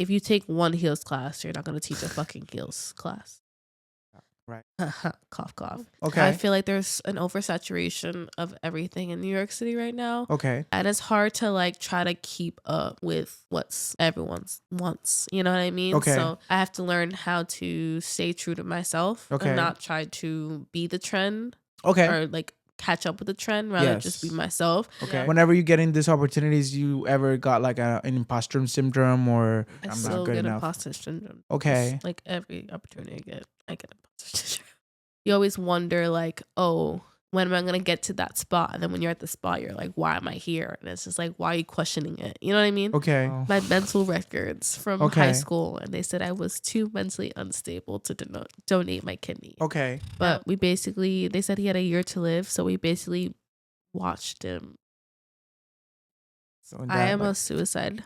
if you take one heels class, you're not going to teach a fucking heels class. Right. Cough, cough. Okay. I feel like there's an oversaturation of everything in New York City right now. Okay. And it's hard to like try to keep up with what's everyone's wants. You know what I mean? Okay. So I have to learn how to stay true to myself and not try to be the trend. Okay. Or like catch up with the trend, rather just be myself. Okay. Yeah. Whenever you get in these opportunities, you ever got like an imposter syndrome or I I'm still not good get enough? imposter syndrome. Okay. Just, like every opportunity I get imposter syndrome. You always wonder like, oh, when am I gonna get to that spot? And then when you're at the spot, you're like, why am I here? And it's just like, why are you questioning it? You know what I mean? Okay. My mental records from high school, and they said I was too mentally unstable to donate my kidney. Okay. But they said he had a year to live, so we basically watched him. So I am a suicide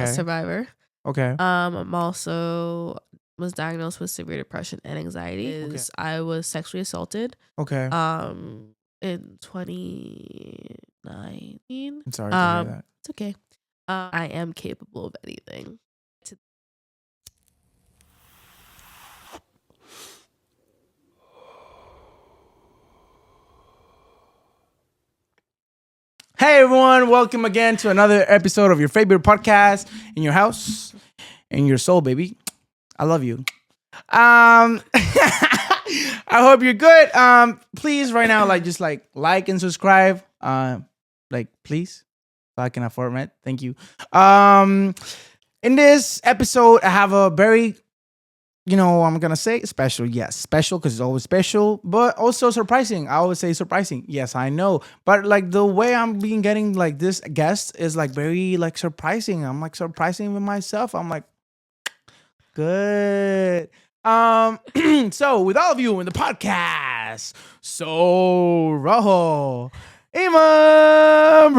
survivor. Okay. I'm also was diagnosed with severe depression and anxiety. I was sexually assaulted. Okay. In 2019. I'm sorry to hear that. It's okay. I am capable of anything. Hey everyone, welcome again to another episode of your favorite podcast in your house, in your soul, baby. I love you. I hope you're good. Please right now, just like and subscribe. Please, so I can afford rent. Thank you. In this episode, I have a very, I'm gonna say special. Yes, special because it's always special, but also surprising. I always say surprising. Yes, I know, but like the way I'm getting like this guest is like very like surprising. I'm like surprising with myself. I'm like, good. So with all of you in the podcast, so Rojo, Iman,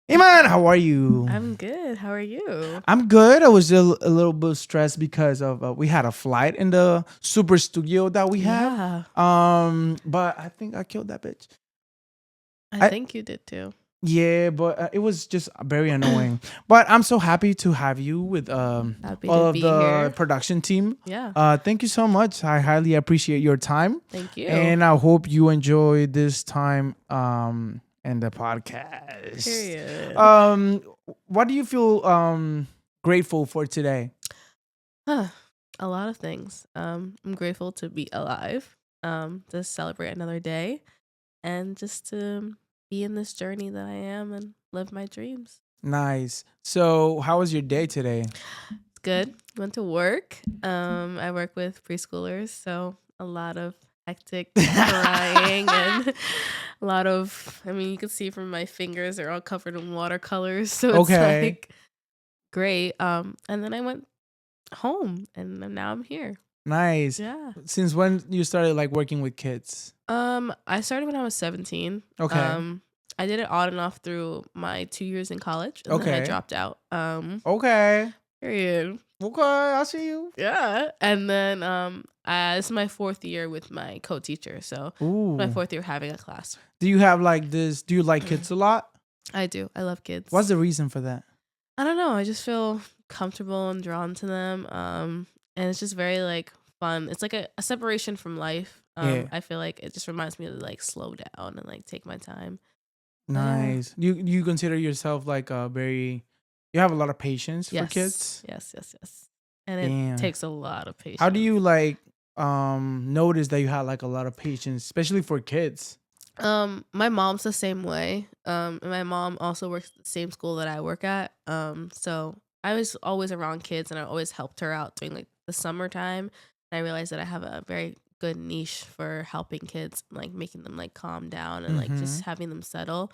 Iman, how are you? I'm good. How are you? I'm good. I was a little bit stressed because of we had a flight in the super studio that we have. But I think I killed that bitch. I think you did too. Yeah, but it was just very annoying. But I'm so happy to have you with all of the production team. Yeah. Thank you so much. I highly appreciate your time. Thank you. And I hope you enjoy this time in the podcast. Period. What do you feel grateful for today? A lot of things. I'm grateful to be alive, to celebrate another day, and just to be in this journey that I am and live my dreams. Nice. So how was your day today? It's good. Went to work. I work with preschoolers, so a lot of hectic crying and a lot of, you can see from my fingers, they're all covered in watercolors. So it's like great. And then I went home and now I'm here. Nice. Yeah. Since when you started like working with kids? I started when I was 17. Okay. I did it on and off through my 2 years in college, and then I dropped out. Okay. Period. Okay, I see you. Yeah. And then this is my 4th year with my co-teacher. So my 4th year having a class. Do you have do you like kids a lot? I do. I love kids. What's the reason for that? I don't know. I just feel comfortable and drawn to them. And it's just very like fun. It's like a separation from life. I feel like it just reminds me to like slow down and like take my time. Nice. You consider yourself like you have a lot of patience for kids? Yes. And it takes a lot of patience. How do you like notice that you have like a lot of patience, especially for kids? My mom's the same way. And my mom also works at the same school that I work at. So I was always around kids and I always helped her out during like the summertime. And I realized that I have a very good niche for helping kids, like making them like calm down and like just having them settle.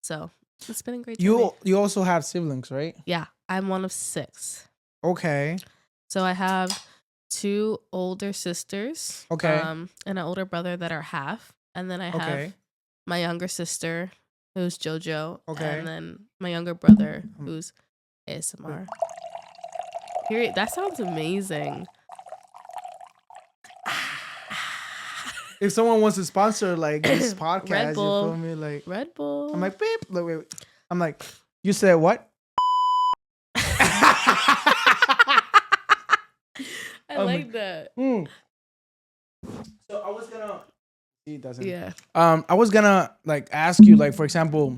So it's been a great journey. You also have siblings, right? Yeah, I'm one of 6. Okay. So I have 2 older sisters. Okay. And an older brother that are half. And then I have my younger sister who's JoJo. Okay. And then my younger brother who's ASMR. Period. That sounds amazing. if someone wants to sponsor like this podcast, Red Bull. you feel me? Like Red Bull. I'm like, beep. Like, wait. I'm like, you said what? I like that. So I was gonna. He doesn't. Yeah. I was gonna like ask you, like, for example,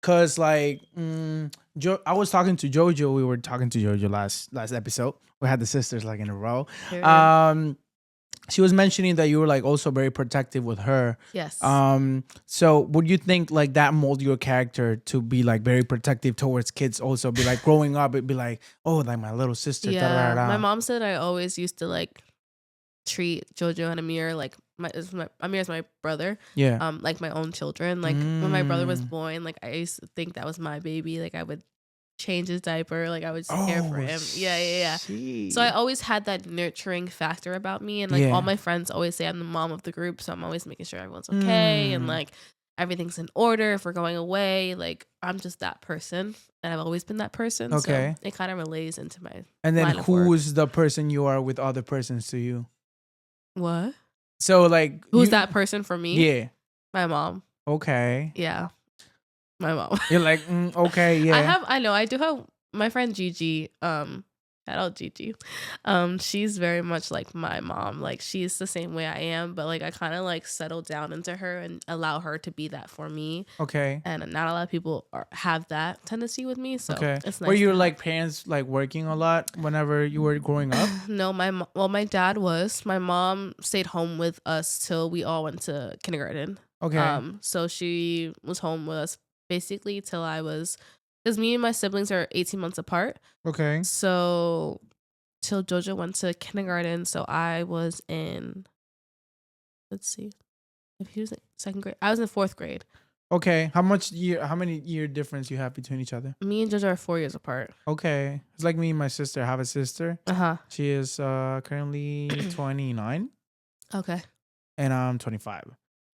cause like, I was talking to Jojo. We were talking to Jojo last episode. We had the sisters like in a row. Period. She was mentioning that you were like also very protective with her. Yes. So would you think like that mold your character to be like very protective towards kids? Also, be like growing up, it'd be like, oh, like my little sister. Yeah. Da, da, da. My mom said I always used to like treat Jojo and Amir like Amir's my brother. Yeah. Like my own children. Like when my brother was born, like I used to think that was my baby. Like I would change his diaper. Like I would just care for him. Yeah. So I always had that nurturing factor about me, and like all my friends always say I'm the mom of the group, so I'm always making sure everyone's okay and like everything's in order if we're going away. Like I'm just that person, and I've always been that person. Okay. So it kind of relays into my. And then line of work. who's the person you are with other persons to you? What? So like Who's that person for me? Yeah. My mom. Okay. Yeah. My mom. You're like, okay, yeah. I do have my friend Gigi, shout out Gigi. She's very much like my mom. Like she's the same way I am, but like I kind of like settle down into her and allow her to be that for me. Okay. And not a lot of people have that tendency with me, so it's nice. Were your like parents like working a lot whenever you were growing up? No, my dad was. My mom stayed home with us till we all went to kindergarten. Okay. So she was home with us basically till I was, because me and my siblings are 18 months apart. Okay. So till Jojo went to kindergarten, so I was in, let's see, if he was in second grade, I was in fourth grade. Okay. How many year difference you have between each other? Me and Jojo are 4 years apart. Okay. It's like me and my sister. I have a sister. She is currently 29. Okay. And I'm 25.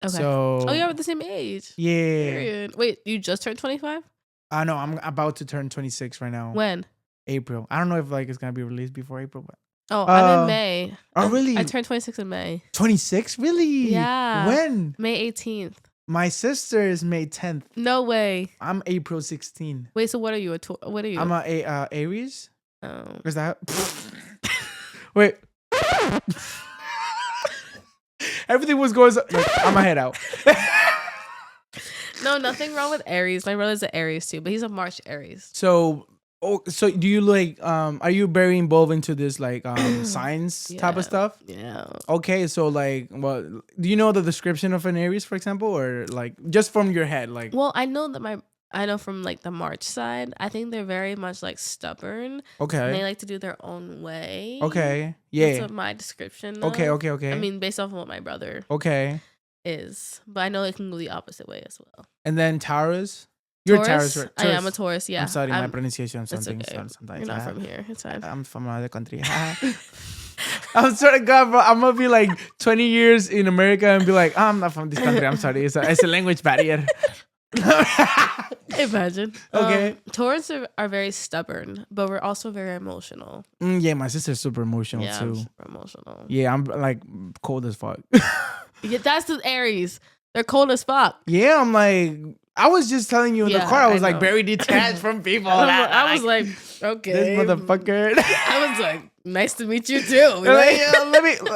Okay. So yeah, we're the same age. Yeah. Period. Wait, you just turned 25? I know. I'm about to turn 26 right now. When? April. I don't know if like it's gonna be released before April, but I'm in May. Oh, really? I turned 26 in May. 26? Really? Yeah. When? May 18th. My sister is May 10th. No way. I'm April 16th. Wait, so what are you? What are you? I'm a Aries. Oh. Is that? Wait. Everything was going. Like, I'm gonna head out. No, nothing wrong with Aries. My brother's an Aries too, but he's a March Aries. So do you like are you very involved into this like science type of stuff? Yeah. Okay, so like, well, do you know the description of an Aries, for example, or like just from your head, like? Well, I know from like the March side, I think they're very much like stubborn. Okay. And they like to do their own way. Okay. Yeah. That's what my description. Okay. Of. Okay. I mean, based off of what my brother. Okay. Is, but I know it can go the opposite way as well. And then Taurus. You're Taurus, right? I am a Taurus. Yeah. I'm sorry, my pronunciation something. Okay. Sometimes you're not from here. It's fine. I'm from another country. I'm sorry, God, bro. I'm gonna be like 20 years in America and be like, I'm not from this country. I'm sorry. It's a language barrier. Imagine. Okay. Taurus are very stubborn, but we're also very emotional. Yeah, my sister's super emotional too. I'm super emotional. Yeah, I'm like cold as fuck. Yeah, that's the Aries. They're cold as fuck. Yeah, I'm like, I was just telling you in the car, I was like very detached from people. I was like, okay. This motherfucker. I was like, nice to meet you too. Like, yeah,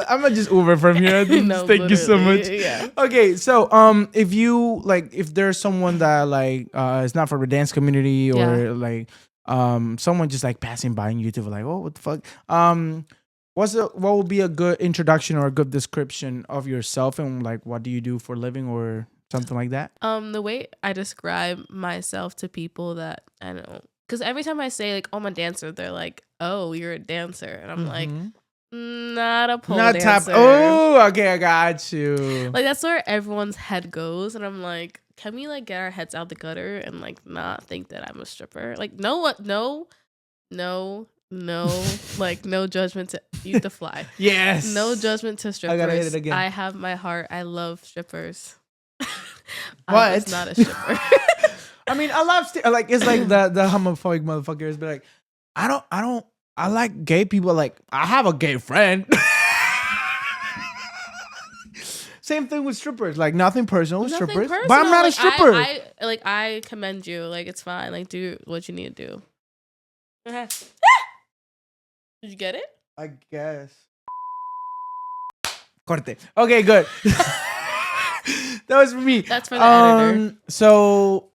I'm gonna just Uber from here. No, thank you so much. Yeah. Okay, so if there's someone that like is not from the dance community or like someone just like passing by on YouTube like, oh, what the fuck? What would be a good introduction or a good description of yourself and like what do you do for a living or something like that? The way I describe myself to people that I know, because every time I say like, "Oh, I'm a dancer," they're like, "Oh, you're a dancer," and I'm like, "Not a pole dancer." Oh, okay, I got you. Like that's where everyone's head goes, and I'm like, can we like get our heads out the gutter and like not think that I'm a stripper? Like, no, like no judgment to eat the fly. Yes. No judgment to strippers. I gotta hit it again. I have my heart. I love strippers. What? I'm not a stripper. I mean, I love like it's like the homophobic motherfuckers be like, I like gay people. Like I have a gay friend. same thing with strippers. Like nothing personal with Nothing strippers. personal. But I'm not a Like, stripper. I commend you. Like, it's fine. Like, do what you need to do. Did you get it? I guess. Corte. Okay, good. That was for me. That's for the editor. So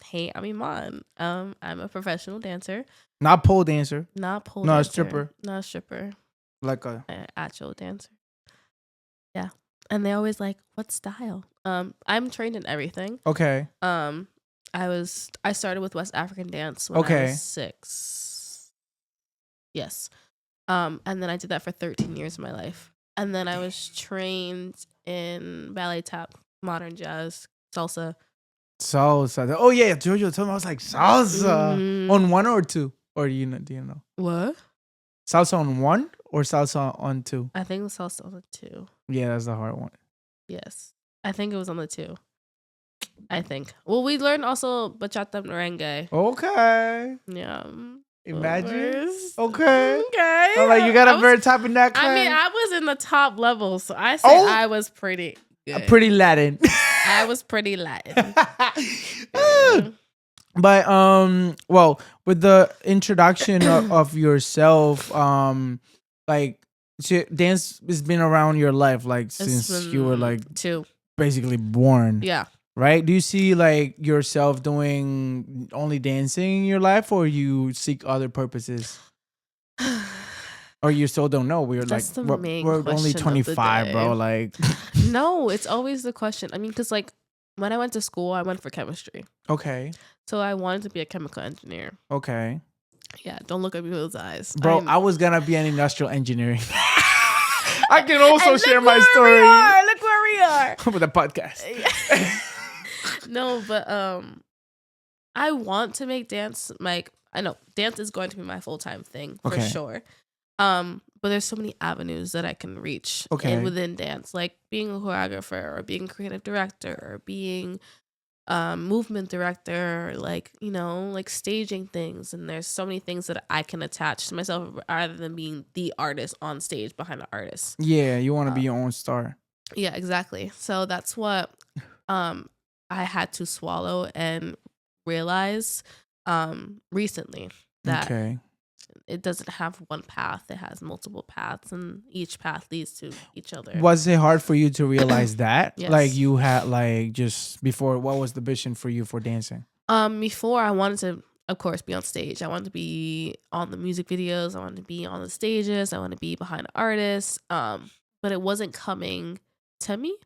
Hey, I'm Iman. I'm a professional dancer. not pole dancer. Not pole No, a dancer. stripper. Not a stripper. Like a Actual dancer. Yeah. And they always like, what style? I'm trained in everything. okay. I started with West African dance when I was 6. Yes. And then I did that for 13 years of my life. And then I was trained in ballet tap, modern jazz, salsa. Salsa. Oh yeah, Jojo told me I was like salsa Mhm. on 1 or 2, or do you know? What? Salsa on 1 or salsa on 2? I think it was salsa on the 2. Yeah, that's the hard one. Yes. I think it was on the 2. I think. Well, we learned also bachata merengue. Okay. Yeah. Imagine. Course. Okay. Okay. I'm like, you got a very top in that class. I mean, I was in the top level, so I say I was pretty good. Pretty Latin. I was pretty Latin. But well, with the introduction of yourself, like dance has been around your life, like since you were like 2. basically born. Yeah. Right? Do you see like yourself doing only dancing in your life, or you seek other purposes? Or you still don't know? We're That's like the main we're only question of the 25, bro. day. Like No, it's always the question. I mean, because like when I went to school, I went for chemistry. okay. So I wanted to be a chemical engineer. Okay. Yeah, don't look at me with those eyes. Bro, I was gonna be an industrial engineering. I can also share my story. Look where we are. With a podcast. No, but I want to make dance like I know dance is going to be my full-time thing for sure. But there's so many avenues that I can reach within dance, like being a choreographer or being a creative director or being movement director, like, you know, like staging things. And there's so many things that I can attach to myself rather than being the artist on stage behind the artist. Yeah, you want to be your own star. Yeah, exactly. So that's what I had to swallow and realize recently that it doesn't have one path. It has multiple paths, and each path leads to each other. Was it hard for you to realize that? Yes. Like you had like just before, what was the vision for you for dancing? Before I wanted to, of course, be on stage. I wanted to be on the music videos. I wanted to be on the stages. I wanted to be behind the artists. But it wasn't coming to me,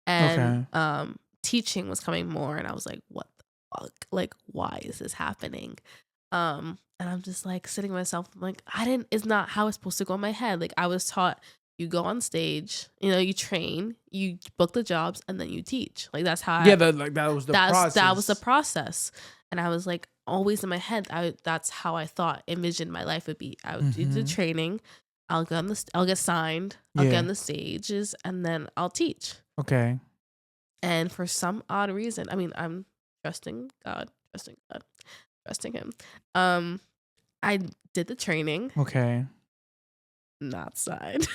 and teaching was coming more. And I was like, what the fuck? Like, why is this happening? And I'm just like sitting myself, I'm like, it's not how it's supposed to go in my head. Like I was taught you go on stage, you know, you train, you book the jobs, and then you teach. Like that's how that was the process. That was the process. And I was like always in my head, that's how I thought, envisioned my life would be. I would do the training, I'll get signed, I'll get on the stages, and then I'll teach. Okay. And for some odd reason, I mean, I'm trusting him. I did the training. Okay. Not signed.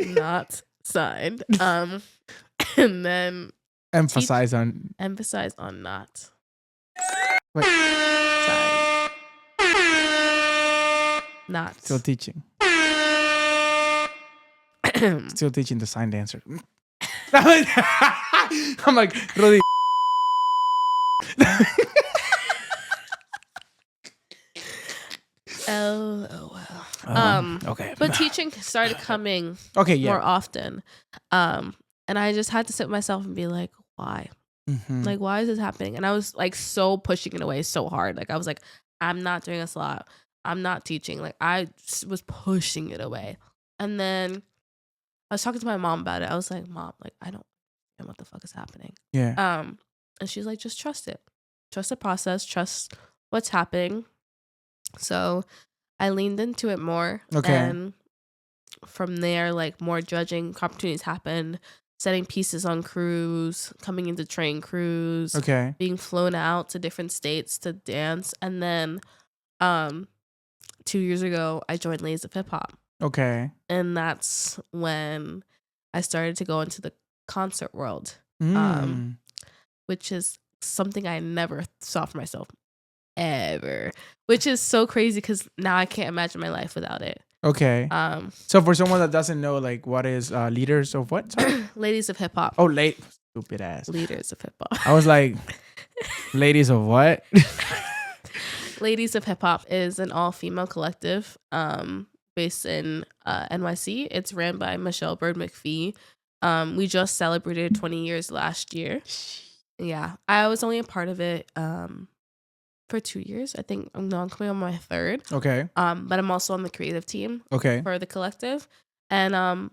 Not signed. And then emphasize on not. Wait. Signed. Not. Still teaching. Still teaching the sign dancer. I'm like, really. LOL. Okay. But teaching started coming more often. And I just had to sit with myself and be like, why? Like, why is this happening? And I was like so pushing it away so hard. Like I was like, I'm not doing a slot. I'm not teaching. Like I was pushing it away. And then I was talking to my mom about it. I was like, Mom, like I don't know what the fuck is happening. Yeah. And she's like, just trust it. Trust the process. Trust what's happening. So I leaned into it more. Okay. And from there, like more judging opportunities happened. Setting pieces on crews, coming into train crews. Okay. Being flown out to different states to dance. And then 2 years ago, I joined Ladies of Hip Hop. Okay. And that's when I started to go into the concert world, um, Mm. which is something I never saw for myself ever, which is so crazy because now I can't imagine my life without it. Okay. Um, So for someone that doesn't know, like, what is leaders of what? Sorry. Ladies of hip hop. Oh, late. Stupid ass. Leaders of hip hop. I was like, ladies of what? Ladies of Hip Hop is an all female collective based in NYC. It's ran by Michelle Bird McPhee. We just celebrated 20 years last year. Yeah, I was only a part of it for 2 years. I think I'm coming on my third. Okay. But I'm also on the creative team Okay. for the collective. And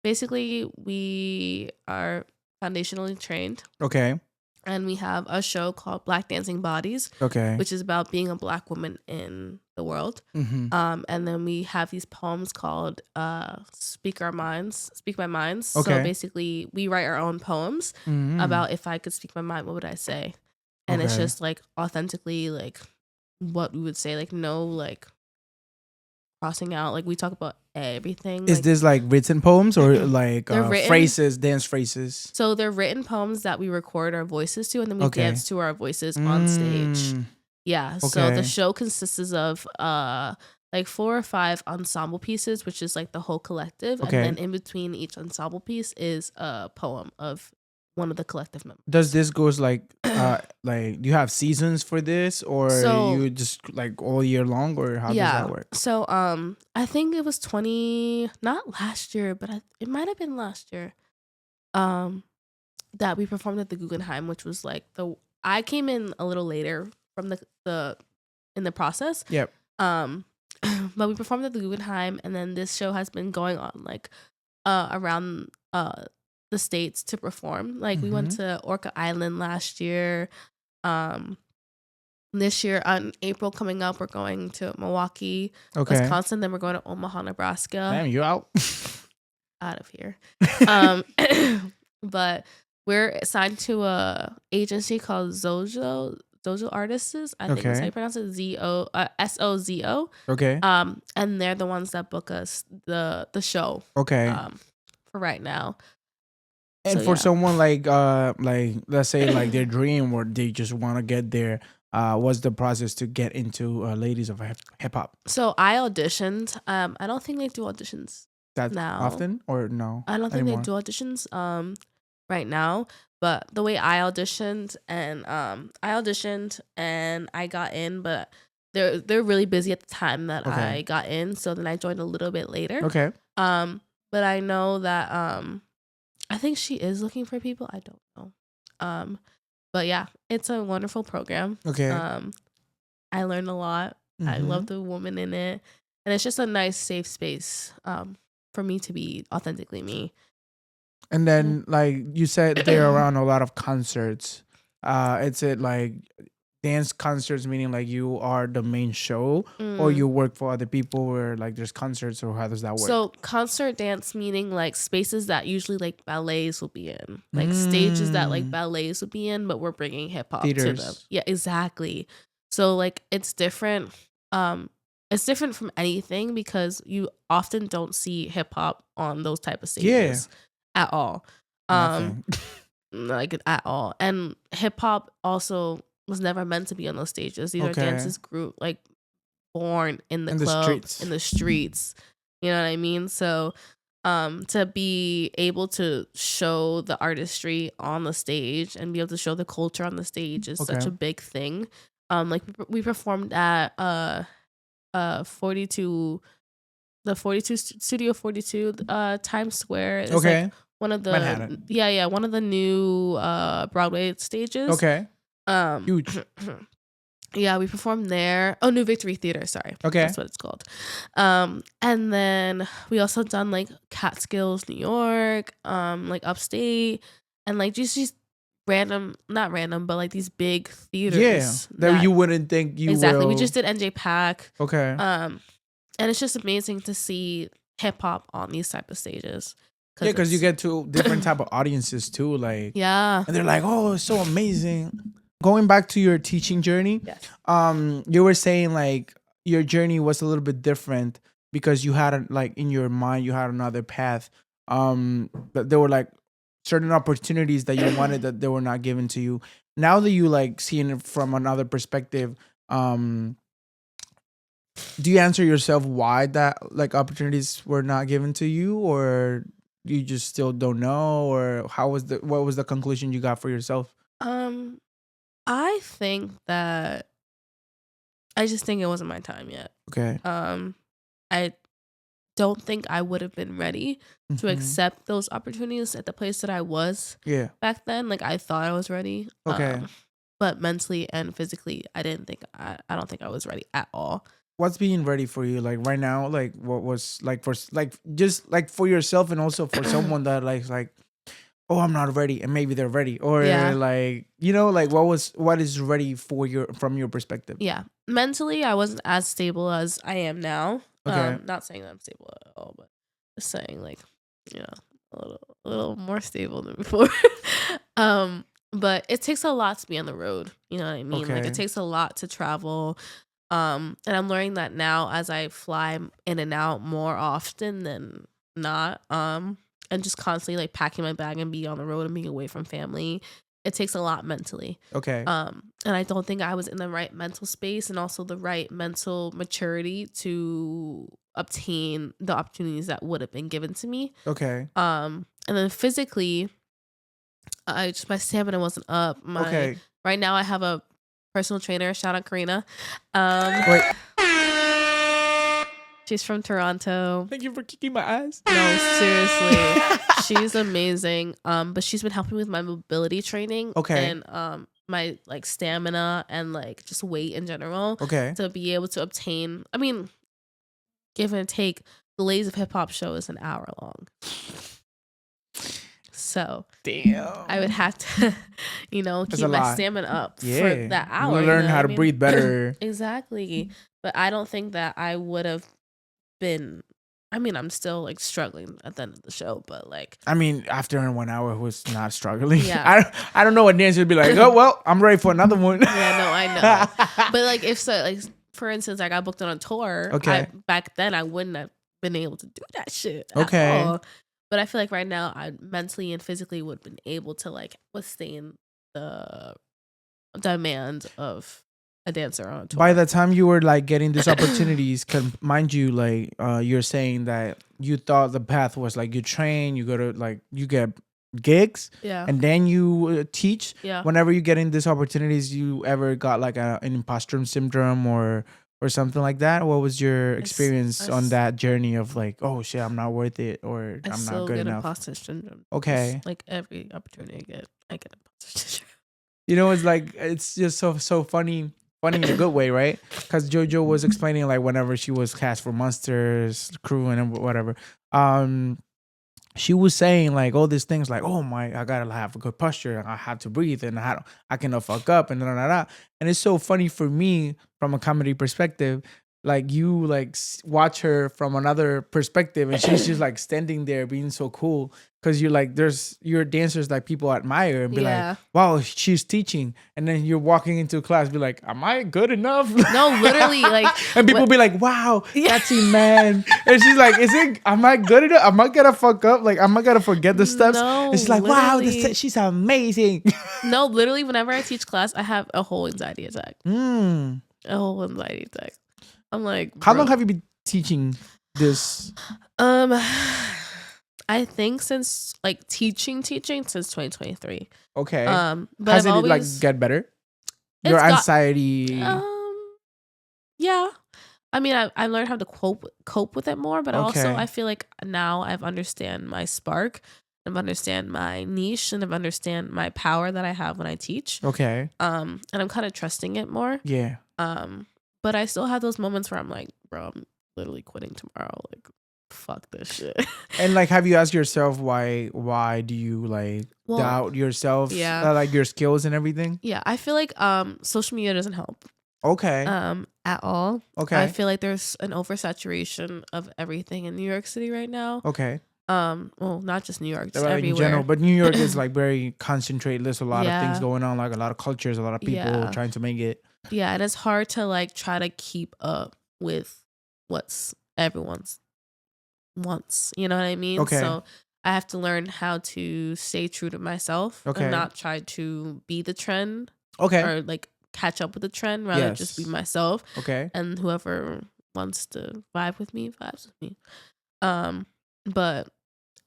basically we are foundationally trained. Okay. And we have a show called Black Dancing Bodies, Okay. which is about being a Black woman in the world. Mm-hmm. And then we have these poems called Speak My Minds. Okay. So basically, we write our own poems Mm-hmm. about if I could speak my mind, what would I say? And it's Okay. just like authentically like what we would say, like no like crossing out. Like we talk about everything. Is like, this like written poems or like They're written. phrases, dance phrases? So they're written poems that we record our voices to, and then we Okay. dance to our voices on stage. Mm. Yeah. So Okay. the show consists of like 4 or 5 ensemble pieces, which is like the whole collective. Okay. And then in between each ensemble piece is a poem of one of the collective members. Does this goes like do you have seasons for this, or So- you just like all year long, or how does that work? So I think it was 20, not last year, but it might have been last year. That we performed at the Guggenheim, which was like I came in a little later from the in the process. Yep. But we performed at the Guggenheim, and then this show has been going on like around the states to perform. Like we went to Orca Island last year. This year on April coming up, we're going to Milwaukee, Okay. Wisconsin. Then we're going to Omaha, Nebraska. Damn, you out? Out of here. But we're signed to a agency called Zojo Artists. I think that's how you pronounce it. SOZO. Okay. And they're the ones that book us the show. Okay. For right now. And So, for yeah. someone like let's say like their dream, or they just want to get there, what's the process to get into Ladies of Hip Hop? So I auditioned. I don't think they do auditions That now. often, or no? I don't think anymore? they do auditions right now. But the way I auditioned and I got in, but they're really busy at the time that Okay. I got in. So then I joined a little bit later. Okay. But I know that I think she is looking for people. I don't know. But yeah, it's a wonderful program. Okay. I learned a lot. I love the woman in it, and it's just a nice, safe space for me to be authentically me. And then, like you said, they're around a lot of concerts. It's it like dance concerts, meaning like you are the main show, or you work for other people where like there's concerts, or how does that work? So concert dance meaning like spaces that usually like ballets will be in, like stages that like ballets would be in, but we're bringing hip hop to them. Theaters. Yeah, exactly. So like it's different. It's different from anything because you often don't see hip hop on those type of stages at all. Nothing. Like at all. And hip hop also was never meant to be on those stages. These are dances grew like born in the clubs, streets. in the streets. You know what I mean? So to be able to show the artistry on the stage and be able to show the culture on the stage is such a big thing. Like we performed at 42 the 42 Studio 42 Times Square. It's like one of the Manhattan. one of the new Broadway stages. Okay. Huge. Yeah, we performed there. Oh, New Victory Theater, sorry. Okay. That's what it's called. And then we also done like Catskills, New York, like upstate, and like just random, not random, but like these big theaters. Yeah. That you wouldn't think you exactly. will. We just did NJ Pack. Okay. And it's just amazing to see hip hop on these type of stages. Yeah, because you get to different type of audiences too, like yeah, and they're like, "Oh, it's so amazing." Going back to your teaching journey, yes. You were saying like your journey was a little bit different because you had like in your mind you had another path. But there were like certain opportunities that you wanted that they were not given to you. Now that you like seeing it from another perspective, um, do you answer yourself why that like opportunities were not given to you, or you just still don't know, or what was the conclusion you got for yourself? Um, I think that I just think it wasn't my time yet. Okay. Um, I don't think I would have been ready to Hmm. accept those opportunities at the place that I was Yeah. back then. Like I thought I was ready. Okay. But mentally and physically, I don't think I was ready at all. What's being ready for you like right now? Like what was like for like just like for yourself and also for someone that like oh, I'm not ready, and maybe they're ready, or Yeah. like like what is ready for your from your perspective? Yeah. Mentally, I wasn't as stable as I am now. Okay. Not saying that I'm stable at all, but just saying like, you know, a little more stable than before. But it takes a lot to be on the road. You know what I mean? Like it Okay. takes a lot to travel. And I'm learning that now as I fly in and out more often than not. And just constantly like packing my bag and being on the road and being away from family. It takes a lot mentally. Okay. And I don't think I was in the right mental space and also the right mental maturity to obtain the opportunities that would have been given to me. Okay. And then physically, I just my stamina wasn't up. My Okay. Right now I have a personal trainer. Shout out Karina. Um, Wait. she's from Toronto. Thank you for kicking my ass. No, seriously. She's amazing. But she's been helping me with my mobility training Okay. and my like stamina and like just weight in general Okay. to be able to obtain. I mean, give and take, the Ladies of Hip Hop show is an hour long. So Damn. I would have to, That's keep a my lot. stamina up for Yeah. that You hour. will learn What how I to mean? breathe better. Exactly. But I don't think that I would have been. I mean, I'm still like struggling at the end of the show, but like, I mean, after 1 hour, who's not struggling? yeah. I don't know what dancer would be like. Oh well, I'm ready for another one. Yeah, no, I know. But like, if so, like for instance, I got booked on a tour. Okay. Back then I wouldn't have been able to do that shit at Okay. all. But I feel like right now I mentally and physically would have been able to like withstand the demand of a dancer on a tour. By the time you were like getting these opportunities, mind you, like you're saying that you thought the path was like you train, you go to like you get gigs, Yeah. and then you teach. Yeah. Whenever you get in these opportunities, you ever got like an imposter syndrome or something like that? What was your experience on that journey of like, oh shit, I'm not worth it, or I I'm still not good get enough? imposter syndrome. Okay. Just, like every opportunity I get imposter syndrome. It's like it's just so funny in a good way, right? Because JoJo was explaining like whenever she was cast for Monsters crew and whatever, she was saying like all these things like, oh my, I gotta have a good posture, and I have to breathe, and I cannot fuck up, and and it's so funny for me from a comedy perspective. Like you like watch her from another perspective, and she's just like standing there being so cool because you're like you're dancers like people admire and be like, wow, she's teaching, and then you're walking into class be like, am I good enough? No, literally, like, and people be like, wow, that's Iman, and she's like, am I good enough? Am I gonna fuck up? Like, am I gonna forget the steps? No, and she's like, wow, literally. she's amazing. No, literally, whenever I teach class, I have a whole anxiety attack. A whole anxiety attack. I'm like, how long have you been teaching this? I think since like teaching since 2023. Okay. But has I've it always like get better? Your anxiety. Yeah. I mean, I learned how to cope with it more, but also Okay. I feel like now I've understand my spark, I've understand my niche, and I've understand my power that I have when I teach. Okay. And I'm kind of trusting it more. Yeah. But I still have those moments where I'm like, bro, I'm literally quitting tomorrow. Like, fuck this shit. And like, have you asked yourself why do you like doubt yourself? Yeah. Like your skills and everything? Yeah, I feel like social media doesn't help. Okay. At all. Okay. I feel like there's an oversaturation of everything in New York City right now. Okay. Well, not just New York, just like everywhere. in general, but New York is like very concentrated. There's a lot of things going on, like a lot of cultures, a lot of people trying to make it. Yeah, and it's hard to like try to keep up with what's everyone's wants. You know what I mean? Okay. So I have to learn how to stay true to myself and Okay. not try to be the trend Okay. or like catch up with the trend, rather just be Yes. myself. Okay. And whoever wants to vibe with me vibes with me. Um, but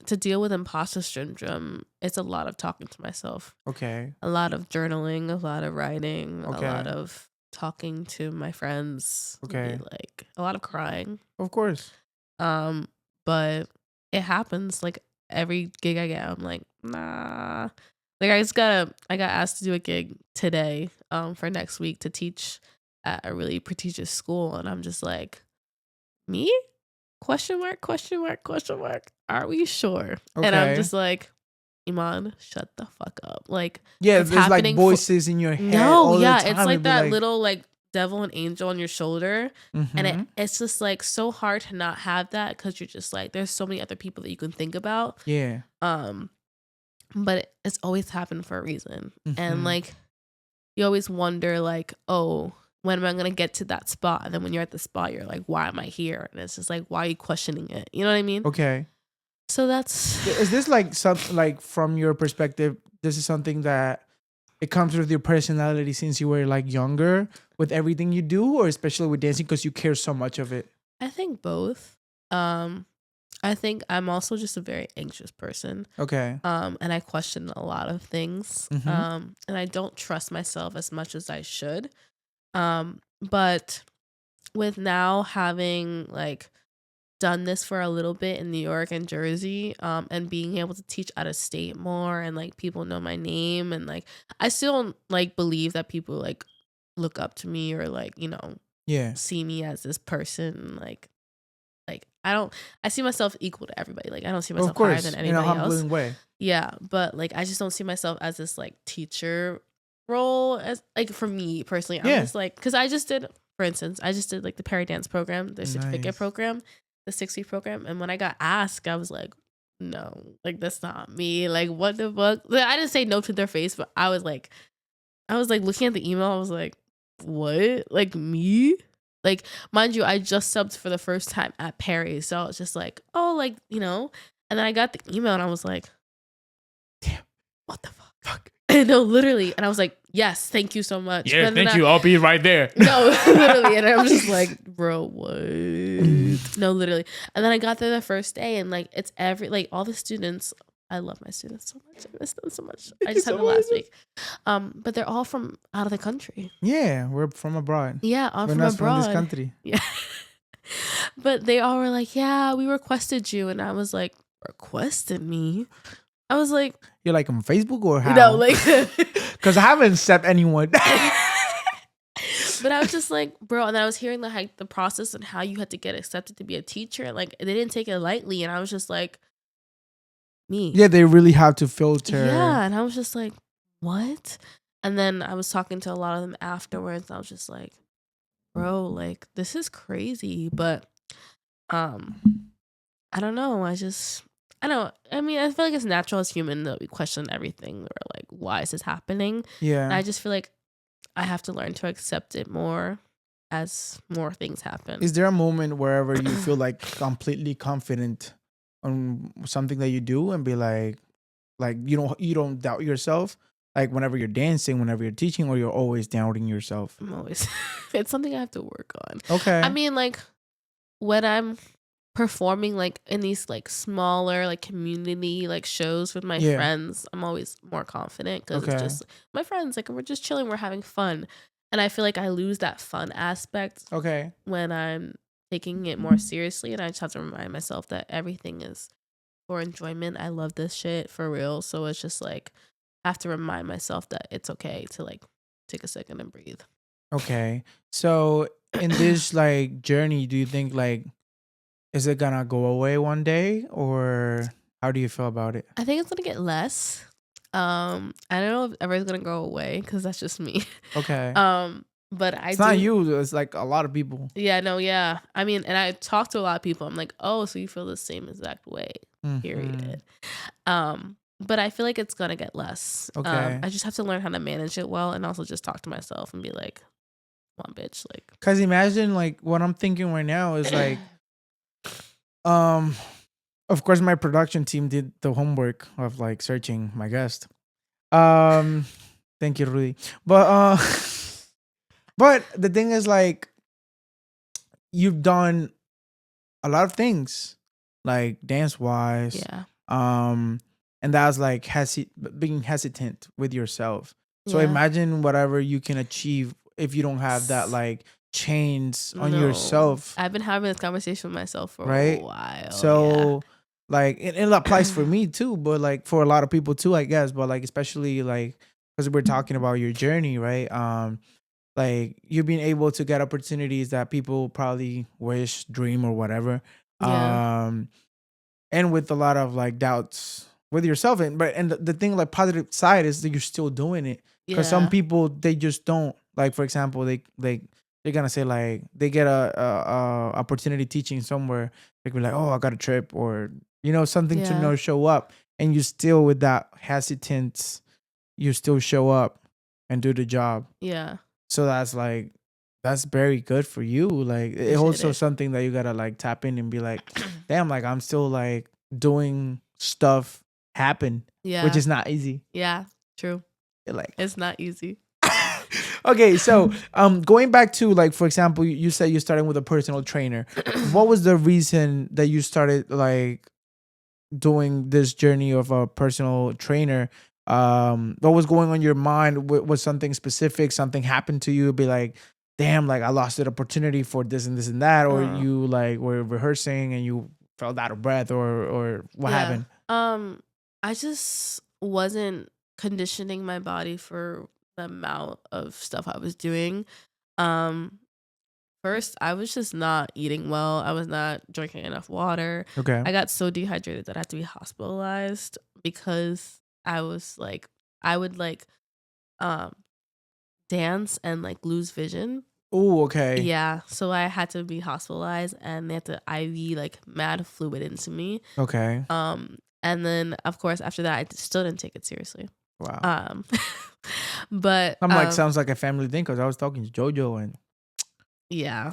to deal with imposter syndrome, it's a lot of talking to myself, Okay. a lot of journaling, a lot of writing, a lot Okay. of talking to my friends, be Okay. like a lot of crying. Of course. Um, but it happens like every gig I get, I'm like, nah. Like I got asked to do a gig today, for next week to teach at a really prestigious school, and I'm just like, me? Question mark, question mark, question mark. Are we sure? And I'm Okay. just like, Iman, shut the fuck up. Like, Yeah, it's there's like happening for voices in your head no, all the yeah, it's time. like It'd be that like, little like devil and angel on your shoulder. And mm-hmm. it's just like so hard to not have that because you're just like, there's so many other people that you can think about. Yeah. Um, but it's always happened for a reason. And Mm-hmm. like you always wonder like, oh, when am I gonna get to that spot? And then when you're at the spot, you're like, why am I here? And it's just like, why are you questioning it? You know what I mean? Okay. So that's Is this like something like from your perspective? This is something that it comes with your personality since you were like younger with everything you do, or especially with dancing because you care so much of it. I think both. Um, I think I'm also just a very anxious person. Okay. And I question a lot of things. Mm-hmm. And I don't trust myself as much as I should. But with now having like done this for a little bit in New York and Jersey, and being able to teach out of state more and like people know my name and like I still like believe that people like look up to me or like, you know, Yeah. see me as this person like I see myself equal to everybody. Like I don't see Of myself higher course, than in a anybody else. humbling way. Yeah, but like I just don't see myself as this like teacher role as like for me personally. I'm Yeah. just like cuz I just did for instance, I just did like the Perry dance program, the certificate Nice. program, the 6-week program, and when I got asked, I was like, no, like that's not me. Like what the fuck? Like, I didn't say no to their face, but I was like looking at the email, I was like, what? Like me? Like, mind you, I just subbed for the first time at Perry. So I was just like, oh, like, you know. And then I got the email and I was like, Damn. what the fuck? No, literally. And I was like, yes, thank you so much. Yeah, But then thank you. I'll be right there. no, literally. And I'm just like, bro, what? No, literally. And then I got there the first day and like it's like all the students. I love my students so much. I miss them so much. I just had them last week. But they're all from out of the country. Yeah, we're from abroad. Yeah, all We're from not from this abroad. country. Yeah. But they all were like, yeah, we requested you. And I was like, requested me? I was like, You're like on Facebook or how? you know, like, Because I haven't accepted anyone. but I was just like, bro. And then I was hearing the process and how you had to get accepted to be a teacher. And like, they didn't take it lightly. And I was just like, me. Yeah, they really have to filter. Yeah. And I was just like, what? And then I was talking to a lot of them afterwards. I was just like, bro, like, this is crazy. But I don't know. I mean, I feel like it's natural as human that we question everything. We're like, why is this happening? Yeah. And I just feel like I have to learn to accept it more as more things happen. Is there a moment wherever you feel like completely confident on something that you do and be like you don't doubt yourself? Like whenever you're dancing, whenever you're teaching, or you're always doubting yourself? I'm always, it's something I have to work on. Okay. I mean, like when I'm performing like in these like smaller like community like shows with my Yeah. friends, I'm always more confident because Okay. it's just my friends, like we're just chilling, we're having fun. And I feel like I lose that fun aspect Okay. when I'm taking it more seriously. And I just have to remind myself that everything is for enjoyment. I love this shit for real. So it's just like I have to remind myself that it's okay to like take a second and breathe. Okay. So in this like journey, do you think like is it gonna go away one day, or how do you feel about it? I think it's gonna get less. I don't know if ever it's gonna go away because that's just me. Okay. But I It's do. not you. It's like a lot of people. Yeah, no, yeah. I mean, and I talk to a lot of people. I'm like, oh, so you feel the same exact way. Mhm. Period. But I feel like it's gonna get less. Okay. I just have to learn how to manage it well, and also just talk to myself and be like, "Come on, bitch!" Like, Cause imagine like what I'm thinking right now is like Um, of course, my production team did the homework of like searching my guest. Um, thank you, Rudy. But but the thing is, like, you've done a lot of things, like dance wise, Yeah. um, and that's like being hesitant with yourself. So Yeah. imagine whatever you can achieve if you don't have that S- like chains on No. yourself, I've been having this conversation with myself for a right? while. Yeah. So like it applies for me too, but like for a lot of people too, I guess. But like especially like because we're talking about your journey, right? Like you being able to get opportunities that people probably wish, dream, or whatever. Yeah. Um, and with a lot of like doubts with yourself, and the thing like positive side is that you're still doing it, because some Yeah. people they just don't, like for example they're gonna say like they get a opportunity teaching somewhere, they be like, oh, I got a trip, or something to Yeah. show up, and you still with that hesitance you still show up and do the job. Yeah. So that's very good for you. Like it Appreciate also it. something that you gotta like tap in and be like, damn, like I'm still like doing stuff happen, which Yeah. is not easy. Yeah. True. You're like It's not easy. okay, so going back to like for example, you said you started with a personal trainer. What was the reason that you started like doing this journey of a personal trainer? What was going on in your mind? Was something specific? Something happened to you? Be like, damn, like I lost an opportunity for this and this and that, or uh, you like were rehearsing and you felt out of breath, or what yeah. happened? I just wasn't conditioning my body for the amount of stuff I was doing. Um, First, I was just not eating well. I was not drinking enough water. Okay, I got so dehydrated that I had to be hospitalized because I was like, I would like um dance and like lose vision. oh, okay, Yeah, so I had to be hospitalized and they had to IV like mad fluid into me. okay, And then of course after that I still didn't take it seriously. wow. Um but I'm like, sounds like a family thing because I was talking to Jojo and yeah.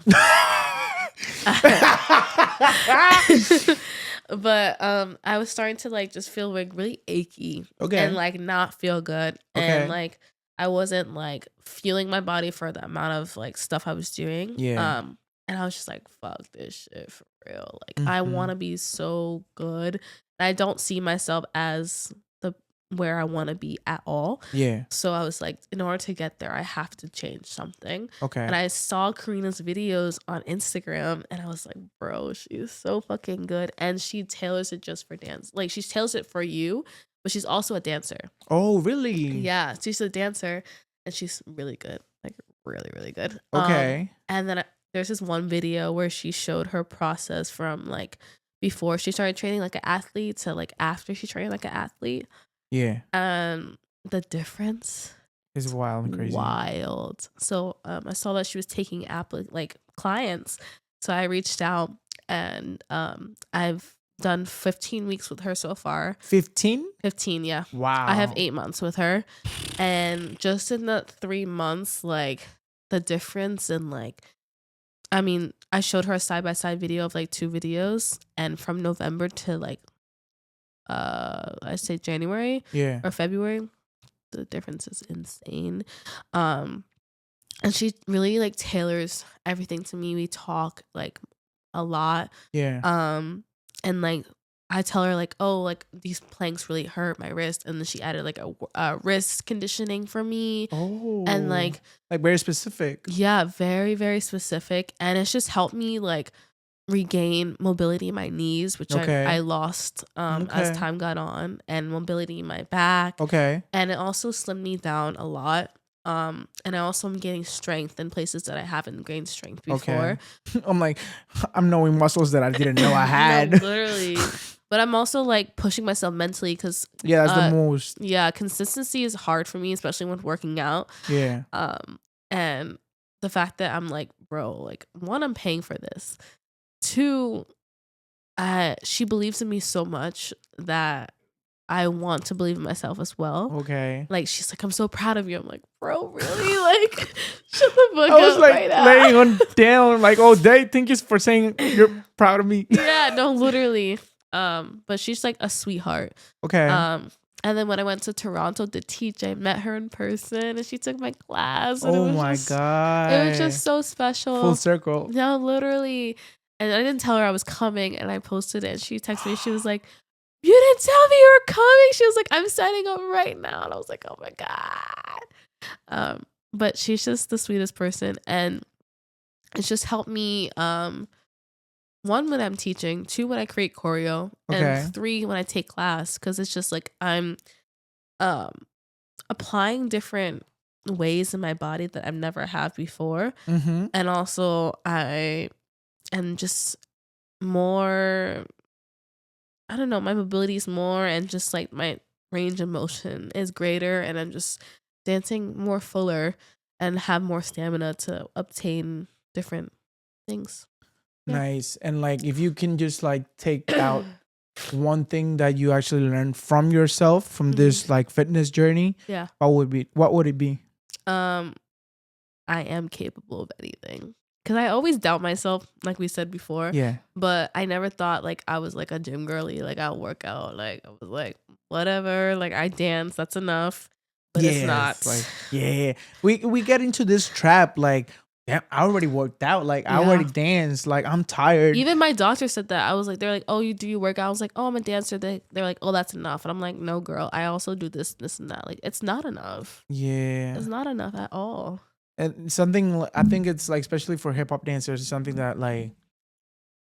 But I was starting to like just feel like really achy and okay, like not feel good, and okay, like I wasn't like feeling my body for the amount of like stuff I was doing. yeah, And I was just like, fuck this shit for real. Like I want hmm, to be so good. I don't see myself as the where I want to be at all. yeah, So I was like, in order to get there, I have to change something. And okay, I saw Karina's videos on Instagram and I was like, bro, she's so fucking good. And she tailors it just for dance. Like she tailors it for you, but she's also a dancer. oh really, Yeah, she's a dancer and she's really good. Like really, really good. okay, And then there's this one video where she showed her process from like before she started training like an athlete to like after she trained like an athlete. yeah, The difference it's is wild and crazy. wild. So I saw that she was taking like clients. So I reached out and I've done 15 weeks with her so far. 15? 15, yeah. I have Wow. 8 months with her. And just in the 3 months, like the difference in like I mean, I showed her a side by side video of like 2 videos, and from November to like I say January Yeah. or February, the difference is insane. Um and she really like tailors everything to me. We talk like a lot. Yeah. Um and like I tell her like, oh, like these planks really hurt my wrist, and then she added like a wrist conditioning for me, and Oh. like Like very specific. yeah, very very specific, and it's just helped me like regain mobility in my knees, which I Okay. lost as Okay. time got on, and mobility in my back, Okay. and it also slimmed me down a lot. And I also am gaining strength in places that I haven't gained strength Okay. before. I'm like, I'm knowing muscles that I didn't know I No, had. literally. But I'm also like pushing myself mentally because Yeah, that's the most. yeah, consistency is hard for me, especially when working out. Yeah. And the fact that I'm like, bro, like one, I'm paying for this. Two, she believes in me so much that I want to believe in myself as well. Okay. Like, she's like, I'm so proud of you. I'm like, bro, really? Like, shut the fuck I was up right like now. laying on down, like, oh, day. Thank you for saying you're proud of me. Yeah, no, literally. But she's like a sweetheart. Okay. And then when I went to Toronto to teach, I met her in person and she took my class. And Oh it was my just, god. it was just so special. Full circle. No, literally. And I didn't tell her I was coming, and I posted it. And she texted me. She was like, "You didn't tell me you were coming." She was like, "I'm signing up right now." And I was like, "Oh my god." But she's just the sweetest person, and it's just helped me. One, when I'm teaching, two, when I create choreo, Okay. and three, when I take class, because it's just like I'm applying different ways in my body that I've never had before. Mm-hmm. And also I am just more, I don't know, my mobility is more, and just like my range of motion is greater, and I'm just dancing more fuller and have more stamina to obtain different things. Yeah. Nice. And like, if you can just like take out one thing that you actually learned from yourself from this like fitness journey, Yeah. what would it be? I am capable of anything. Because I always doubt myself, like we said before. Yeah. But I never thought like I was like a gym girly. Like I'll work out. Like I was like, whatever. Like I dance. That's enough. But it's not. Like, yeah. We get into this trap like, damn, I already worked out. Like I already danced. Like I'm tired. Even my doctor said that. I was like, they're like, oh, you work out? I was like, oh, I'm a dancer. They're like, oh, that's enough. And I'm like, no, girl. I also do this, and that. Like it's not enough. Yeah. It's not enough at all. And something I think it's like, especially for hip hop dancers, it's something that like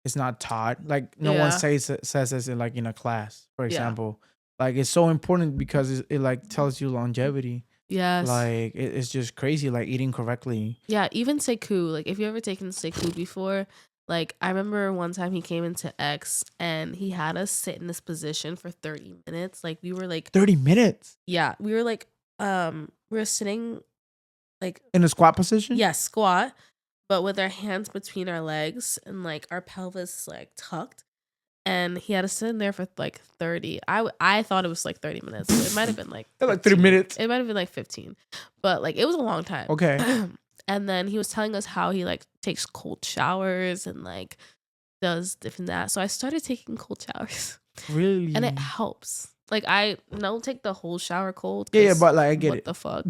it's not taught. Like no one says this in like in a class, for example. Like it's so important because it like tells you longevity. Yes. Like it's just crazy. Like eating correctly. Yeah. Even Sekou. Like if you ever taken Sekou before, like I remember one time he came into X and he had us sit in this position for 30 minutes. Like we were like 30 minutes. Yeah, we were like we were sitting like in a squat position. Yeah, squat, but with our hands between our legs and like our pelvis like tucked. And he had us sit in there for like 30. I thought it was like 30 minutes. So it might have been like 3 minutes. It might have been like 15. But like it was a long time. Okay. And then he was telling us how he like takes cold showers and like does different that. So I started taking cold showers. Really? And it helps. Like I don't take the whole shower cold. Yeah, but like I get it. What the fuck?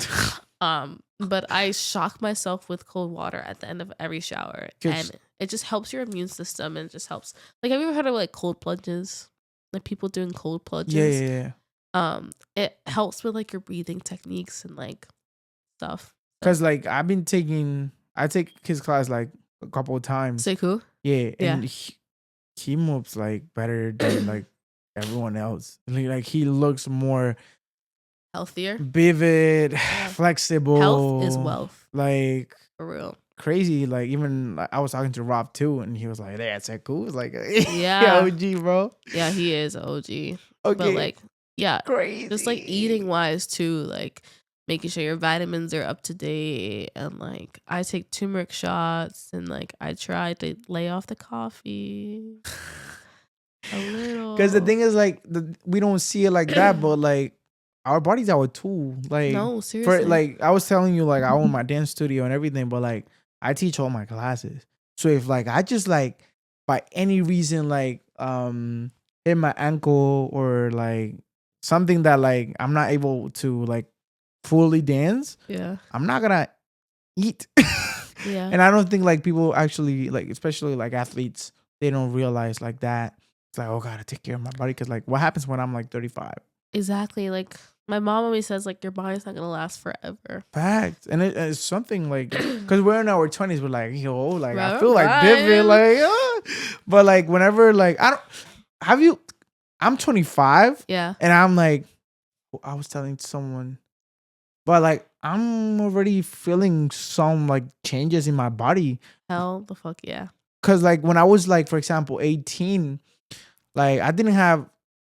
But I shock myself with cold water at the end of every shower, and it just helps your immune system, and it just helps. Like, have you ever heard of like cold plunges? Like people doing cold plunges. Yeah. It helps with like your breathing techniques and like stuff. Cause like I take his class like a couple of times. Sekou? Yeah, and he moves like better than like everyone else. Like he looks more healthier, vivid, flexible. Health is wealth. Like for real. Crazy. Like even like, I was talking to Rob too, and he was like, "Yeah, it's cool." It's like, yeah, OG, bro. Yeah, he is OG. Okay, but like, yeah, crazy. Just like eating wise too, like making sure your vitamins are up to date, and like I take turmeric shots, and like I try to lay off the coffee a little. Because the thing is, like, we don't see it like that, but like. Our body's our tool. Like, no, seriously. For, like, I was telling you, like, I own my dance studio and everything, but like, I teach all my classes. So if like I just like by any reason like hit my ankle or like something that like I'm not able to like fully dance, I'm not gonna eat. And I don't think like people actually like, especially like athletes, they don't realize like that. It's like, oh, gotta take care of my body, because like what happens when I'm like 35? Exactly. Like my mom always says, like, your body's not gonna last forever. Fact. And it's something like, because we're in our 20s, we're like, yo, like I feel like different, like, but like whenever like I'm 25, and I'm like, I was telling someone, but like I'm already feeling some like changes in my body. Hell the fuck yeah. Because like when I was like, for example, 18, like I didn't have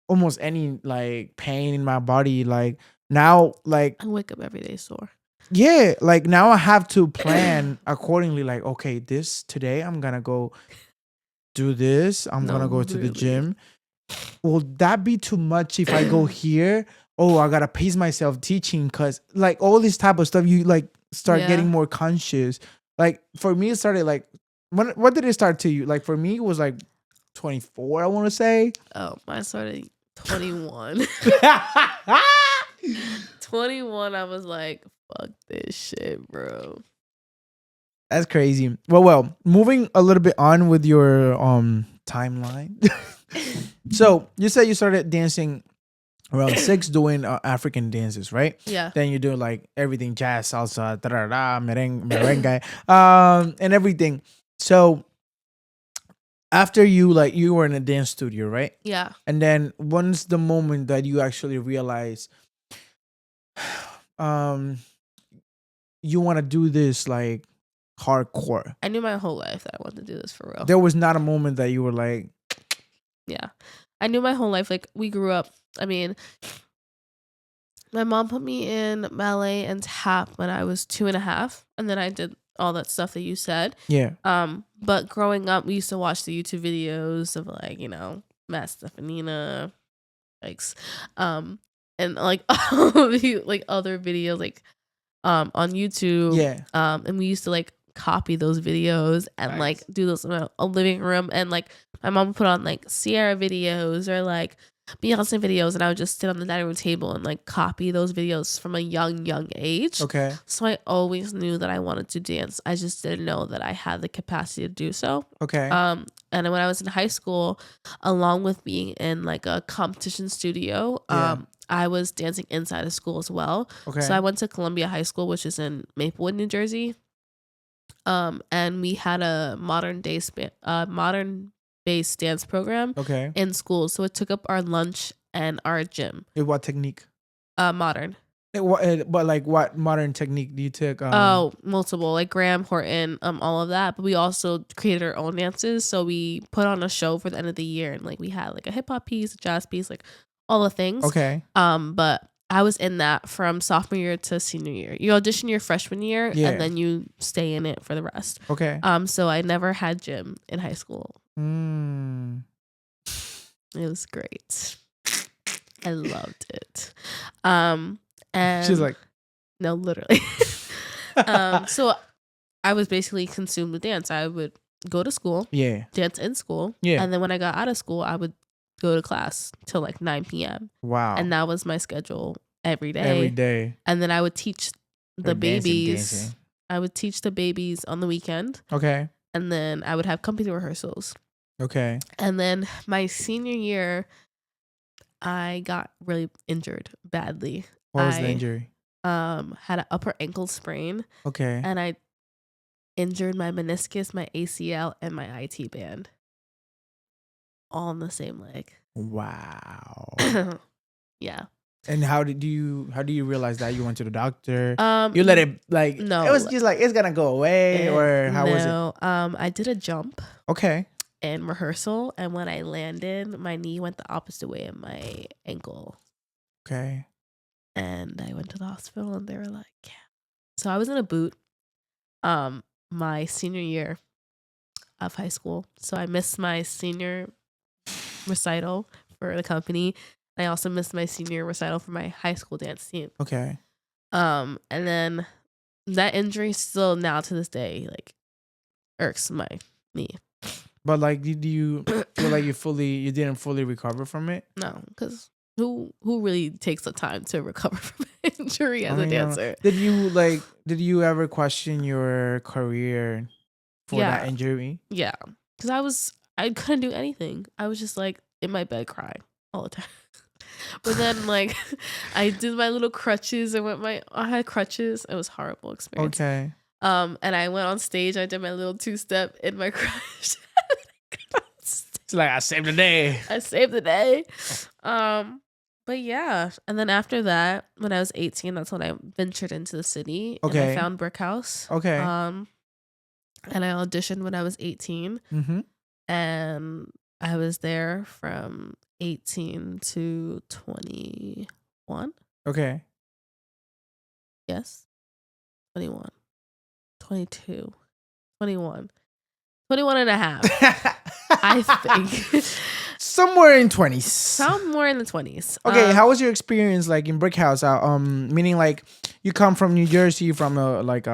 almost any like pain in my body. Like now, like I wake up every day sore. Yeah, like now I have to plan accordingly. Like, okay, today I'm gonna go do this. I'm gonna go to the gym, will that be too much if I go here? Oh, I gotta pace myself teaching because like all this type of stuff, you like start getting Yeah. more conscious. Like for me, it started like what did it start to you? Like for me, it was like 24, I want to say. Oh, mine started 21. 21, I was like, fuck this shit, bro. That's crazy. Well, moving a little bit on with your timeline. So you said you started dancing around 6, doing African dances, right? Yeah. Then you do like everything, jazz, salsa, merengue, and everything. So after you were in a dance studio, right? Yeah. And then when's the moment that you actually realize um you want to do this like hardcore? I knew my whole life that I wanted to do this for real. There was not a moment that you were like, Yeah. I knew my whole life. Like, we grew up. I mean, my mom put me in ballet and tap when I was 2.5. And then I did all that stuff that you said. yeah, But growing up, we used to watch the YouTube videos of like, Matt Stefanina, likes, and like all the like other videos like on YouTube. yeah, And we used to like copy those videos and like nice. do those in a living room, and like my mom would put on like Sierra videos or like Beyonce videos, and I would just sit on the dining room table and like copy those videos from a young age. Okay, So I always knew that I wanted to dance. I just didn't know that I had the capacity to do so. okay, And when I was in high school, along with being in like a competition studio, Yeah. I was dancing inside of school as well. okay, So I went to Columbia High School, which is in Maplewood, New Jersey. And we had a modern based dance program okay. in school. So it took up our lunch and our gym. What technique? Modern. But like what modern technique do you take? Multiple, like Graham, Horton, all of that. But we also created our own dances. So we put on a show for the end of the year, and like we had like a hip hop piece, a jazz piece, like all the things. Okay. But I was in that from sophomore year to senior year. You audition your freshman year, Yeah. and then you stay in it for the rest. Okay. So I never had gym in high school. Mm. It was great. I loved it. And She's like, no, literally. So I was basically consumed with dance. I would go to school, yeah, dance in school, yeah. and then when I got out of school, I would go to class till like 9 p.m. Wow. And that was my schedule every day. Every day. And then I would teach the Or dancing, babies. dancing. I would teach the babies on the weekend, Okay. and then I would have company rehearsals. Okay. And then my senior year, I got really injured badly. What was the injury? Had an upper ankle sprain, Okay. and I injured my meniscus, my ACL, and my IT band all in the same leg. Wow. Yeah. And how do you realize that? You went to the doctor? You let it like no. It was just like it's gonna go away, or how was it? I did a jump Okay. in rehearsal, and when I landed, my knee went the opposite way of my ankle. Okay. And I went to the hospital, and they were like, yeah. So I was in a boot my senior year of high school. So I missed my senior recital for the company. I also missed my senior recital for my high school dance team. Okay. And then that injury still now to this day like irks my knee. But like, did you feel like you didn't fully recover from it? No, because who really takes the time to recover from an injury as a dancer? Did you ever question your career for that injury? Yeah, because I couldn't do anything. I was just like in my bed crying all the time. But then like I did my little crutches. I had crutches. It was a horrible experience. Okay. And I went on stage. I did my little 2-step in my crutch. It's like I saved the day. I saved the day. But yeah, and then after that, when I was 18, that's when I ventured into the city. Okay. And I found Brick House. Okay. And I auditioned when I was 18. Mm-hmm. And I was there from 18 to 21. Okay. Yes. 21. 22. 21. 21 and a half. I think. somewhere in 20s. Somewhere in the 20s. Okay, how was your experience like in Brick House? Meaning like you come from New Jersey, from a like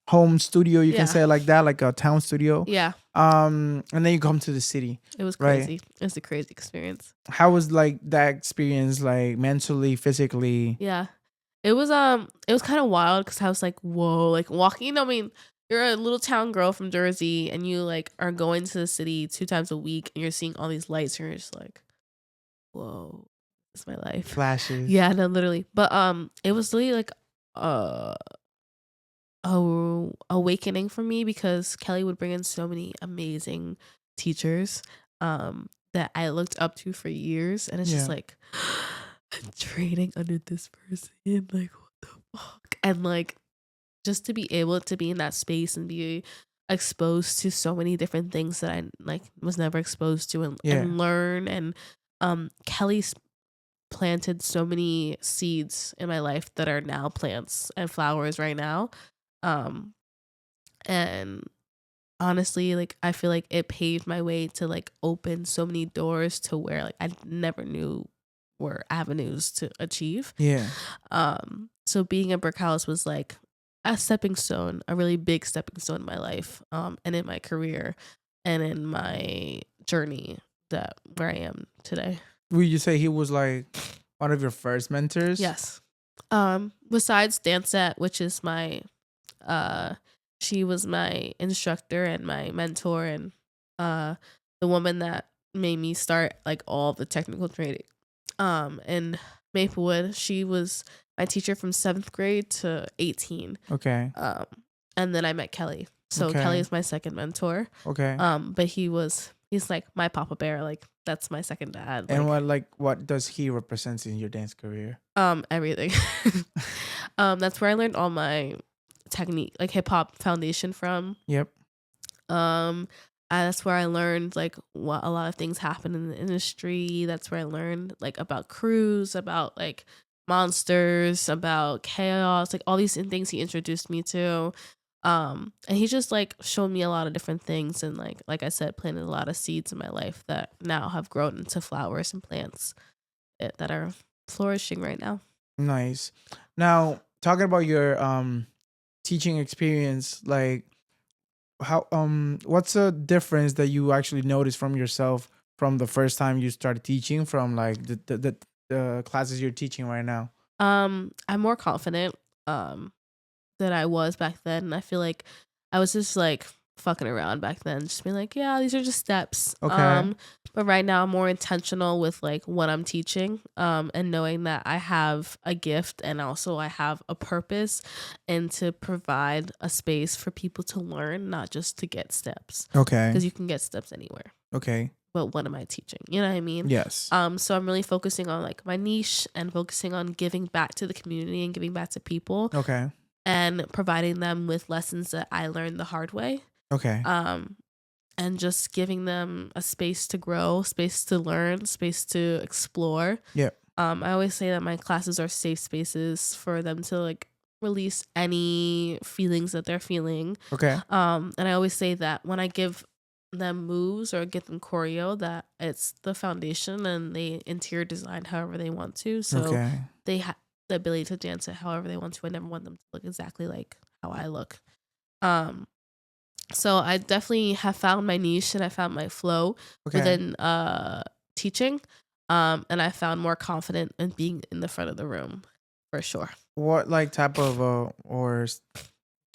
home studio, you can Yeah. say it like that, like a town studio. Yeah. And then you come to the city. It was Right. crazy. It was a crazy experience. How was like that experience, like mentally, physically? Yeah. It was kind of wild because I was like, whoa, like walking. I mean, you're a little town girl from Jersey and you like are going to the city 2 times a week and you're seeing all these lights and you're just like, whoa, it's my life. Flashes. Yeah, no, literally. But it was really like uh a awakening for me because Kelly would bring in so many amazing teachers that I looked up to for years, and it's just Yeah. like I'm training under this person, like what the fuck, and like just to be able to be in that space and be exposed to so many different things that I like was never exposed to, and, Yeah. and learn. And Kelly's planted so many seeds in my life that are now plants and flowers right now. Um, and honestly, like I feel like it paved my way to like open so many doors to where like I never knew were avenues to achieve. Yeah. So being in Brick House was like a stepping stone, a really big stepping stone in my life, and in my career and in my journey that where I am today. Would you say he was like one of your first mentors? Yes. Besides Dancet, which is my she was my instructor and my mentor and the woman that made me start like all the technical training. In Maplewood, she was my teacher from 7th grade to 18. Okay. And then I met Kelly. So Okay. Kelly is my second mentor. Okay. But he's like my Papa Bear, like that's my second dad. And like, what does he represent in your dance career? Everything. That's where I learned all my technique, like hip hop foundation from. Yep. That's where I learned like what a lot of things happen in the industry. That's where I learned like about crews, about like monsters, about chaos, like all these things he introduced me to. And he just like showed me a lot of different things and like I said, planted a lot of seeds in my life that now have grown into flowers and plants that are flourishing right now. Nice. Now, talking about your teaching experience, like how what's the difference that you actually noticed from yourself from the first time you started teaching from like the classes you're teaching right now? I'm more confident than I was back then. And I feel like I was just like fucking around back then, just being like, yeah, these are just steps. Okay. But right now I'm more intentional with like what I'm teaching, and knowing that I have a gift and also I have a purpose and to provide a space for people to learn, not just to get steps. Okay. Because you can get steps anywhere. Okay. But what am I teaching? You know what I mean? Yes. So I'm really focusing on like my niche and focusing on giving back to the community and giving back to people. Okay. And providing them with lessons that I learned the hard way. Okay. And just giving them a space to grow, space to learn, space to explore. Yeah. I always say that my classes are safe spaces for them to like release any feelings that they're feeling. Okay. And I always say that when I give them moves or give them choreo, that it's the foundation and they interior design however they want to. So Okay. they have the ability to dance it however they want to. I never want them to look exactly like how I look. So I definitely have found my niche and I found my flow within teaching. And I found more confident in being in the front of the room for sure. What like type of or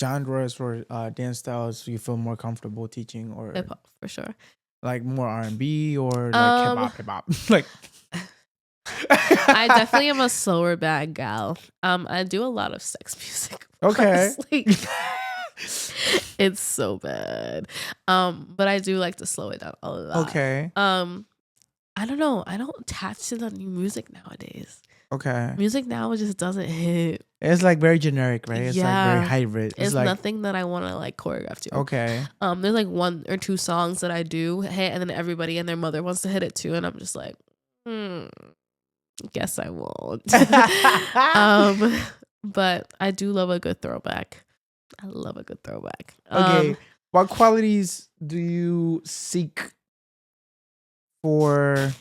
genres or dance styles do you feel more comfortable teaching, or Hip hop for sure. like more R&B or like hip hop? Like I definitely am a slower bad gal. I do a lot of sex music. Okay. It's so bad. But I do like to slow it down a lot. Okay. I don't know. I don't attach to the new music nowadays. Okay. Music now just doesn't hit. It's like very generic, right? It's like very hybrid. It's like nothing that I want to like choreograph to. Okay. There's like 1 or 2 songs that I do hit, and then everybody and their mother wants to hit it too, and I'm just like, guess I won't. But I do love a good throwback. I love a good throwback. Okay. What qualities do you seek for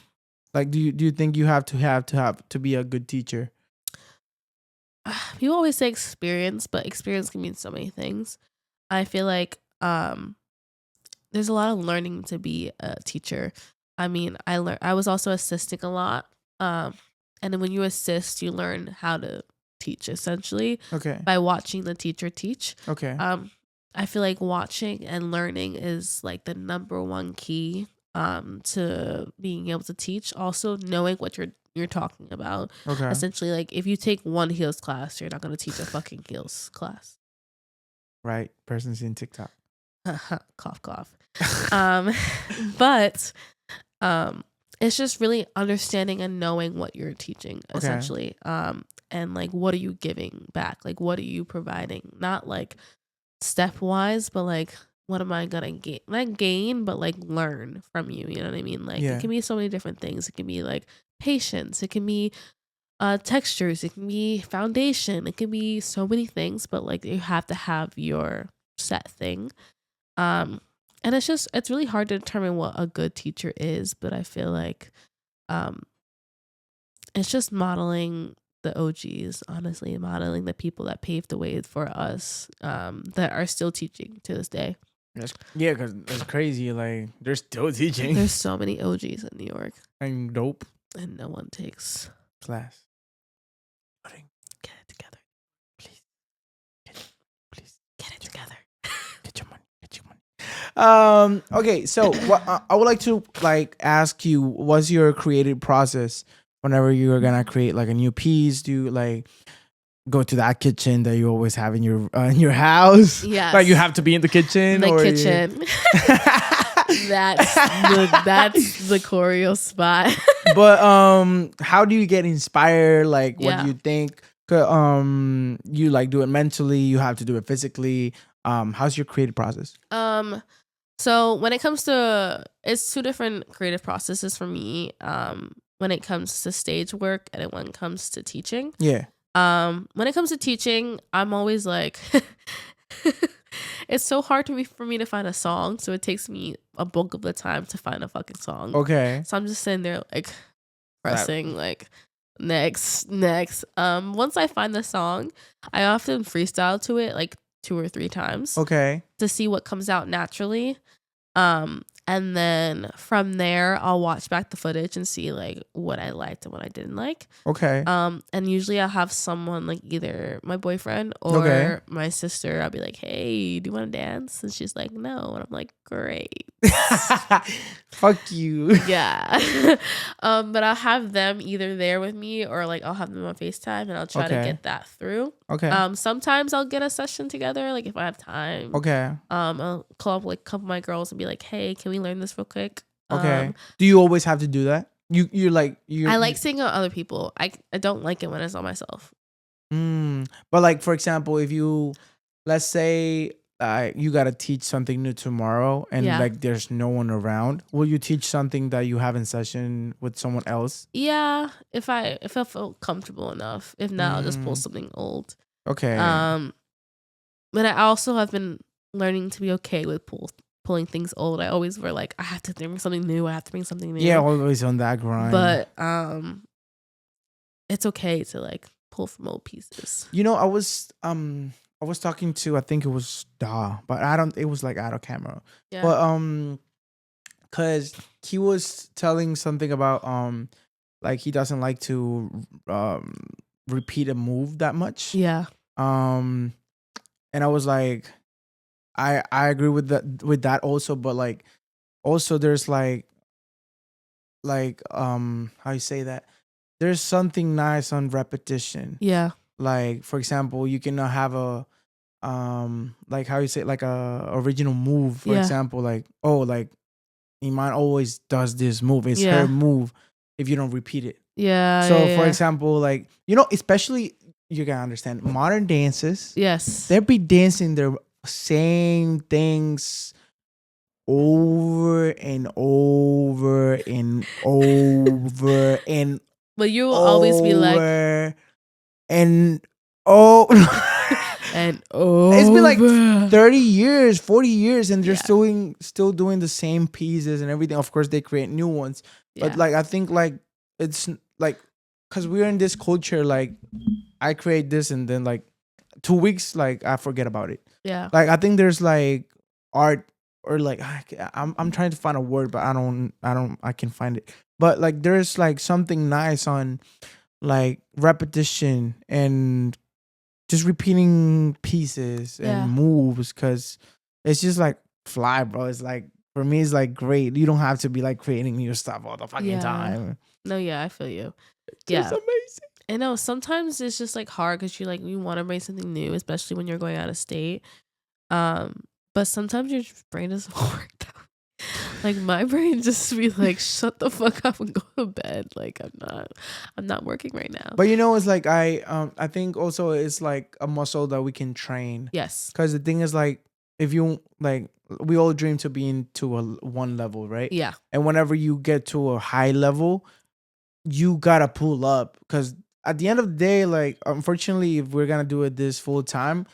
like do you think you have to be a good teacher? People always say experience, but experience can mean so many things. I feel like there's a lot of learning to be a teacher. I mean, I was also assisting a lot. And then when you assist, you learn how to teach essentially Okay. by watching the teacher teach. Okay. I feel like watching and learning is like the number one key to being able to teach. Also knowing what you're talking about. Okay. Essentially, like if you take one heels class, you're not gonna teach a fucking heels class. Right. Person's in TikTok. Cough cough. Um but it's just really understanding and knowing what you're teaching essentially. And like what are you giving back? Like what are you providing? Not like stepwise, but like what am I gonna gain? Not gain, but like learn from you. You know what I mean? Like Yeah. it can be so many different things. It can be like patience. It can be textures. It can be foundation. It can be so many things. But like you have to have your set thing. And it's really hard to determine what a good teacher is. But I feel like um, it's just modeling the OGs, honestly, modeling the people that paved the way for us that are still teaching to this day. Yeah, because it's crazy. Like they're still teaching. There's so many OGs in New York, and dope and no one takes class. Get it together, please. Please Get it together. get your money. Get your money. Okay, so what I would like to like ask you, what's your creative process whenever you're gonna create like a new piece? Do you like go to that kitchen that you always have in your house? Yes. Like you have to be in the kitchen. The or kitchen. That's the choreo spot. But how do you get inspired? Like what do you think? You like do it mentally, you have to do it physically. How's your creative process? So when it comes to, it's two different creative processes for me. When it comes to stage work and when it comes to teaching. Yeah. When it comes to teaching, I'm always like it's so hard for me to find a song, so it takes me a bulk of the time to find a fucking song. Okay. So I'm just sitting there like pressing like next. Once I find the song, I often freestyle to it like 2 or 3 times. Okay. To see what comes out naturally. And then from there, I'll watch back the footage and see like what I liked and what I didn't like. Okay. And usually I'll have someone like either my boyfriend or my sister. I'll be like, "Hey, do you want to dance?" And she's like, "No." And I'm like, "Great." Fuck you. Yeah. But I'll have them either there with me or like I'll have them on FaceTime and I'll try to get that through. Okay. Sometimes I'll get a session together, like if I have time. Okay. I'll call up like a couple of my girls and be like, "Hey, can we learn this real quick?" Okay. Do you always have to do that? I like seeing other people. I don't like it when it's on myself. But like for example, if you let's say you gotta teach something new tomorrow and like there's no one around, will you teach something that you have in session with someone else? Yeah, if I feel comfortable enough. If not, I'll just pull something old. Okay. But I also have been learning to be okay with pulling things old. I always were like, I have to bring something new. Yeah, always on that grind. But it's okay to like pull from old pieces. You know, I was talking to, I think it was Da, but it was like out of camera. Yeah. But cause he was telling something about like he doesn't like to repeat a move that much. Yeah. And I was like, I agree with that also, but like also there's like how you say that? There's something nice on repetition. Yeah. Like for example, you can have a like how you say, like a original move, for example, like Iman always does this move. It's her move if you don't repeat it. Yeah. So for example, like, especially you gotta understand modern dances. Yes. They be dancing their same things over and over and over and but you will always be like and and It's been like over. 30 years, 40 years, and they're Yeah. still doing the same pieces and everything. Of course, they create new ones. But Yeah. like I think like it's like because we're in this culture, like I create this and then like 2 weeks, like I forget about it. Yeah. Like I think there's like art or like I'm trying to find a word, but I can find it. But like there's like something nice on like repetition and just repeating pieces and Yeah. moves because it's just like fly, bro. It's like for me, it's like great. You don't have to be like creating new stuff all the fucking Yeah. time. No, yeah, I feel you. Just Yeah. amazing. I know sometimes it's just like hard because you want to bring something new, especially when you're going out of state. Um, but sometimes your brain doesn't work that way. Like my brain just be like, shut the fuck up and go to bed. Like I'm not working right now. But you know, it's like I think also it's like a muscle that we can train. Yes. Because the thing is like if you like we all dream to be into a one level, right? Yeah. And whenever you get to a high level, you gotta pull up because at the end of the day, like unfortunately, if we're gonna do it this full time,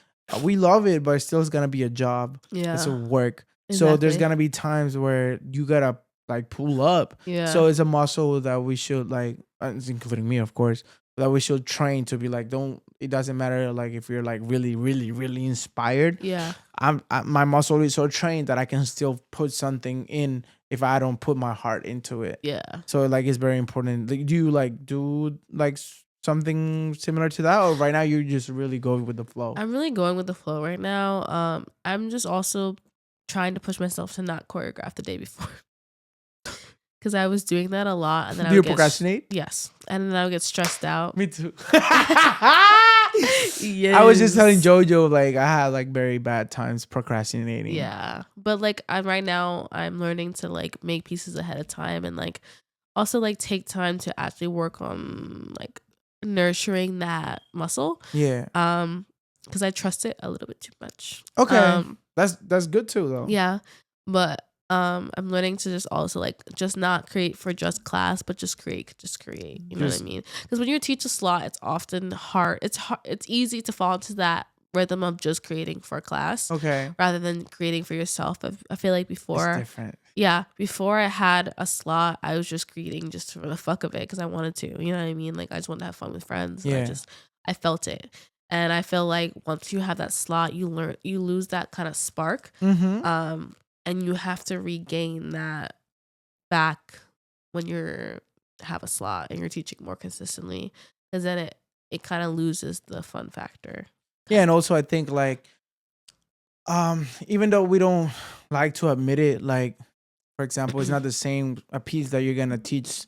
we love it, but still it's gonna be a job. It's a Yeah. work. So there's Exactly. gonna be times where you gotta like pull up. Yeah. So it's a muscle that we should like, including me, of course, that we should train to be like, don't. It doesn't matter like if you're like really, really, really inspired. Yeah. My muscle is so trained that I can still put something in if I don't put my heart into it. Yeah. So like it's very important. Like, do you like do like something similar to that, or right now you just really go with the flow? I'm really going with the flow right now. I'm just also trying to push myself to not choreograph the day before. Because I was doing that a lot, and then Do you procrastinate? yes, and then I would get stressed out. Me too. Yes. I was just telling Jojo like I had like very bad times procrastinating. Yeah, but like I'm right now, I'm learning to like make pieces ahead of time, and like also like take time to actually work on like nurturing that muscle. Yeah. Because I trust it a little bit too much. Okay. That's good too though. Yeah, but I'm learning to just also like just not create for just class, but just create. You know what I mean? Because when you teach a slot, it's often hard. It's easy to fall into that rhythm of just creating for class, Okay. rather than creating for yourself. I feel like It's before, different. yeah, before I had a slot, I was just creating just for the fuck of it because I wanted to. You know what I mean? Like I just wanted to have fun with friends. And Yeah. I felt it. And I feel like once you have that slot, you lose that kind of spark. Mm-hmm. And you have to regain that back when you're have a slot and you're teaching more consistently, because then it kind of loses the fun factor. Yeah, and also I think like even though we don't like to admit it, like for example, it's not the same a piece that you're gonna teach,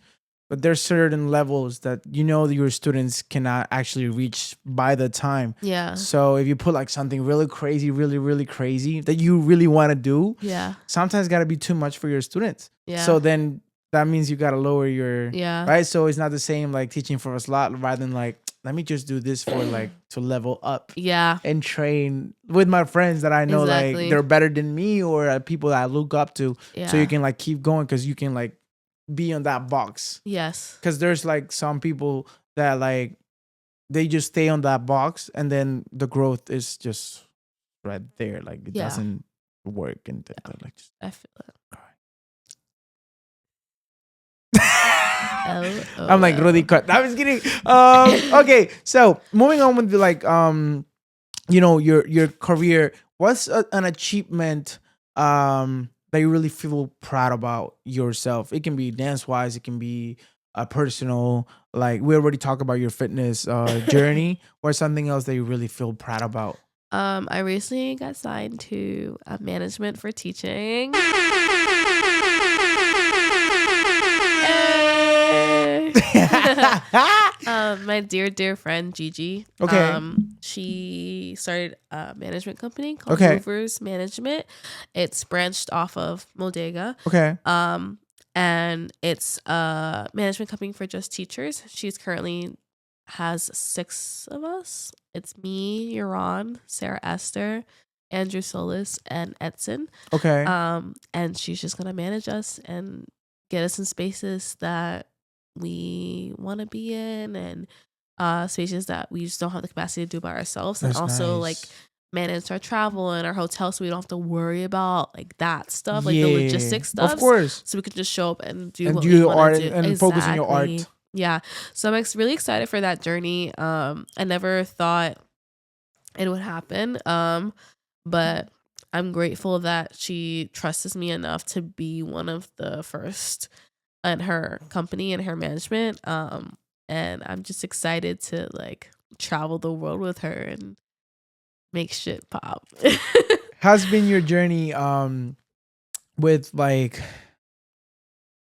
but there's certain levels that you know that your students cannot actually reach by the time. Yeah. So if you put like something really crazy, really, really crazy that you really want to do, Yeah. sometimes gotta be too much for your students. Yeah. So then that means you gotta lower your Yeah. right. So it's not the same like teaching for a slot rather than like let me just do this for like to level up. Yeah. And train with my friends that I know Exactly. like they're better than me or people that I look up to. Yeah. So you can like keep going because you can like be on that box. Yes. Because there's like some people that like they just stay on that box and then the growth is just right there. Like it doesn't work and like just I feel it. I'm like Rudy cut. I was kidding. Okay, so moving on with the, like you know your career. What's an achievement that you really feel proud about yourself? It can be dance wise. It can be personal. Like we already talked about your fitness journey, or something else that you really feel proud about. I recently got signed to management for teaching. My dear friend Gigi. Okay. She started a management company called Okay. Movers Management. It's branched off of Bodega. Okay. And it's a management company for just teachers. She's currently has 6 of us. It's me, Yaron, Sarah Esther, Andrew Solis, and Edson. Okay. And she's just gonna manage us and get us in spaces that we want to be in, and spaces that we just don't have the capacity to do by ourselves, and That's also like nice. manage our travel and our hotel so we don't have to worry about like that stuff, like the Yeah, logistics of stuffs. course. So we can just show up and do And what do we your want to art do. and focus on your Exactly. art. Yeah. So I'm really excited for that journey. I never thought it would happen. But I'm grateful that she trusts me enough to be one of the first in her company and her management. And I'm just excited to like travel the world with her and make shit pop. How's been your journey with like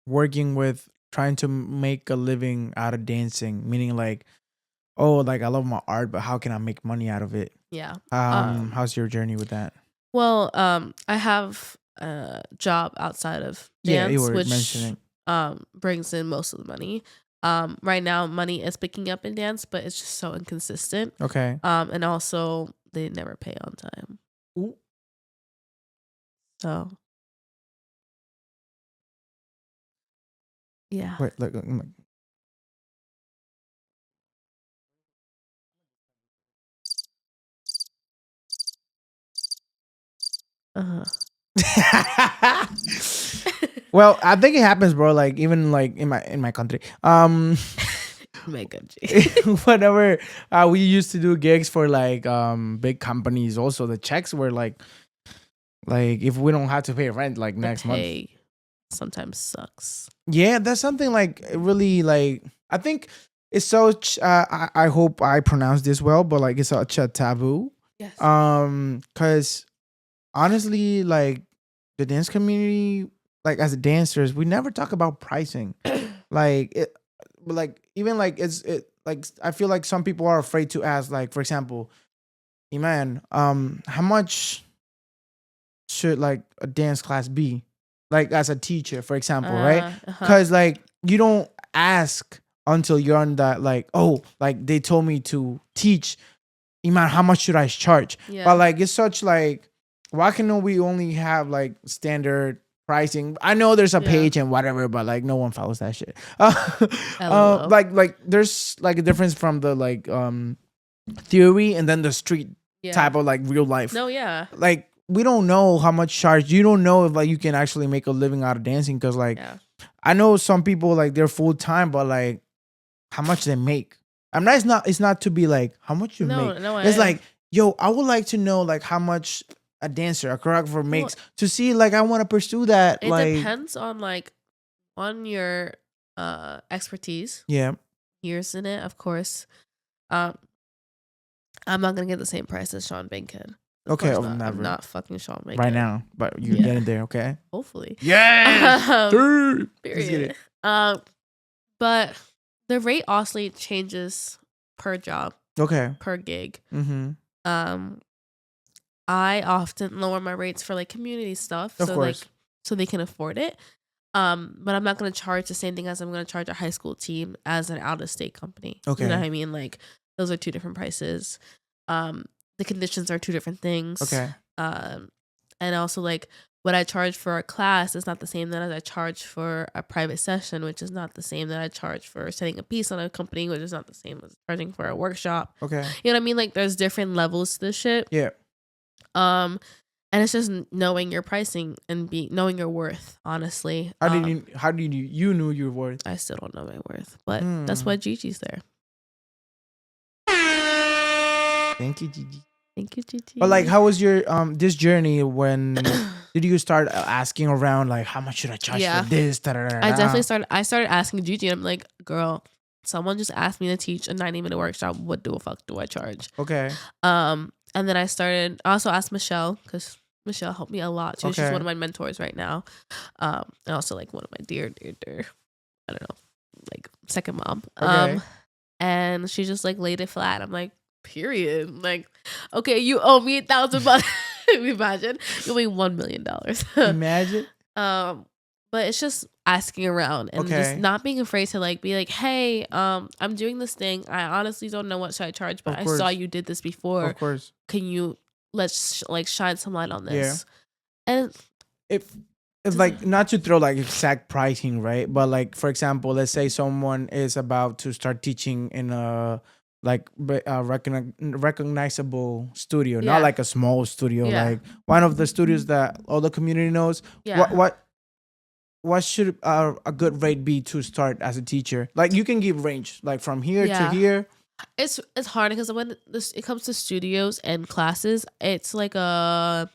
working with trying to make a living out of dancing? Meaning like, oh, like I love my art, but how can I make money out of it? Yeah. How's your journey with that? Well, I have a job outside of Yeah, you dance, were which mentioning. brings in most of the money. Right now money is picking up in dance, but it's just so inconsistent. Okay. And also they never pay on time. Ooh. So yeah. Wait, look. Uh-huh. Well, I think it happens, bro. Like even like in my country, My country. whenever we used to do gigs for like big companies, also the checks were like if we don't have to pay rent like The next month. pay sometimes sucks. Yeah, that's something like really like I think it's such. I hope I pronounce this well, but like it's such a taboo. Yes. Because honestly, like the dance community, like as dancers, we never talk about pricing. Like it, like even like it like I feel like some people are afraid to ask. Like for example, Iman, how much should like a dance class be? Like as a teacher, for example, right? Uh-huh. Because like you don't ask until you're on that like oh like they told me to teach Iman, how much should I charge? Yeah. But like it's such like why can we only have like standard pricing? I know there's a Yeah. page and whatever, but like no one follows that shit. LOL. Like there's like a difference from the like theory and then the street Yeah. type of like real life. No, yeah. Like we don't know how much charge. You don't know if like you can actually make a living out of dancing because like Yeah. I know some people like they're full time, but like how much they make. I'm not. It's not to be like how much you No, make. no, It's like yo, I would like to know like how much a dancer, a choreographer makes to see like I want to pursue that. It Like depends on like on your expertise, yeah, years in it, of course. Um, I'm not gonna get the same price as Sean Bankhead. Of okay, course oh, not. I'm never not fucking Sean Bankhead right now, but you're Yeah. getting there. Okay. Hopefully. Yeah. Period. It. But the rate honestly changes per job, Okay. per gig. Mm-hmm. I often lower my rates for like community stuff, Of so course. like so they can afford it. But I'm not gonna charge the same thing as I'm gonna charge a high school team as an out of state company. Okay. You know what I mean? Like those are two different prices. The conditions are two different things. Okay. And also like what I charge for a class is not the same that as I charge for a private session, which is not the same that I charge for setting a piece on a company, which is not the same as charging for a workshop. Okay. You know what I mean? Like there's different levels to this shit. Yeah. And it's just knowing your pricing and knowing your worth, honestly. How did you knew your worth? I still don't know my worth, but that's why Gigi's there. Thank you, Gigi. Thank you, Gigi. But like, how was your this journey? When did you start asking around? Like, how much should I charge for this? I started asking Gigi, and I'm like, girl, someone just asked me to teach a 90-minute workshop. What the fuck do I charge? Okay. And then I also asked Michelle, because Michelle helped me a lot too. She's one of my mentors right now. And also like one of my dear, I don't know, like second mom. Okay. And she just like laid it flat. I'm like, period. Like, okay, you owe me $1,000. Imagine you owe me $1 million. Imagine. But it's just asking around and just not being afraid to like be like, hey, I'm doing this thing. I honestly don't know what should I charge, but I saw you did this before. Of course. Can you let's like shine some light on this? Yeah. And it's like not to throw like exact pricing, right? But like for example, let's say someone is about to start teaching in a like recognizable studio, not Yeah. like a small studio, Yeah. like one of the studios that all the community knows. Yeah. What should a good rate be to start as a teacher? Like you can give range, like from here to Yeah. here. It's hard because when it comes to studios and classes, it's like a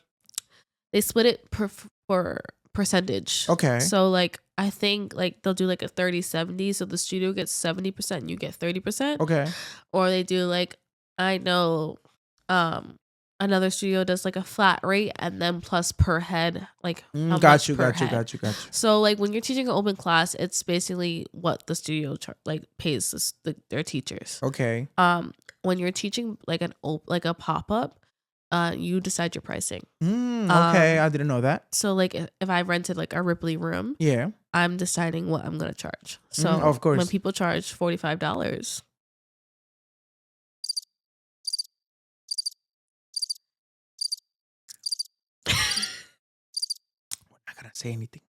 they split it per percentage. Okay. So like I think like they'll do like a 30-70, so the studio gets 70% and you get 30%. Okay. Or they do like I know um another studio does like a flat rate and then plus per head, like how Got much you. per Got you. head. Got you. Got you. So like when you're teaching an open class, it's basically what the studio like pays their teachers. Okay. When you're teaching like like a pop-up, you decide your pricing. Okay. I didn't know that. So like if I rented like a Ripley room, Yeah. I'm deciding what I'm gonna charge. So Of course. when people charge $45, I'm not gonna say anything.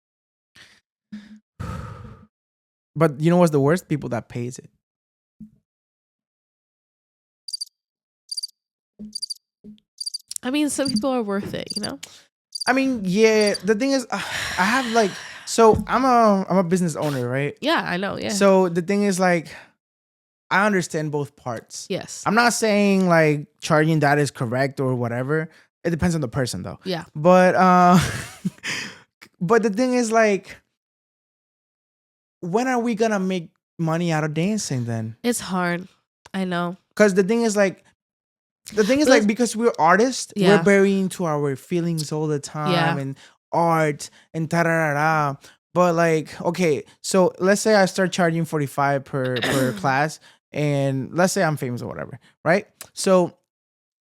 But you know what's the worst? People that pays it. I mean, some people are worth it, you know? I mean, yeah. The thing is, I have like, so I'm a business owner, right? Yeah, I know. Yeah. So the thing is, like, I understand both parts. Yes. I'm not saying like charging that is correct or whatever. It depends on the person, though. Yeah. But but the thing is, like, when are we gonna make money out of dancing then? It's hard. I know. Because the thing is, like, because we're artists, we're Yeah. very into our feelings all the time Yeah. and art and ta-da-da-da. But like, okay, so let's say I start charging 45 per class, and let's say I'm famous or whatever, right? So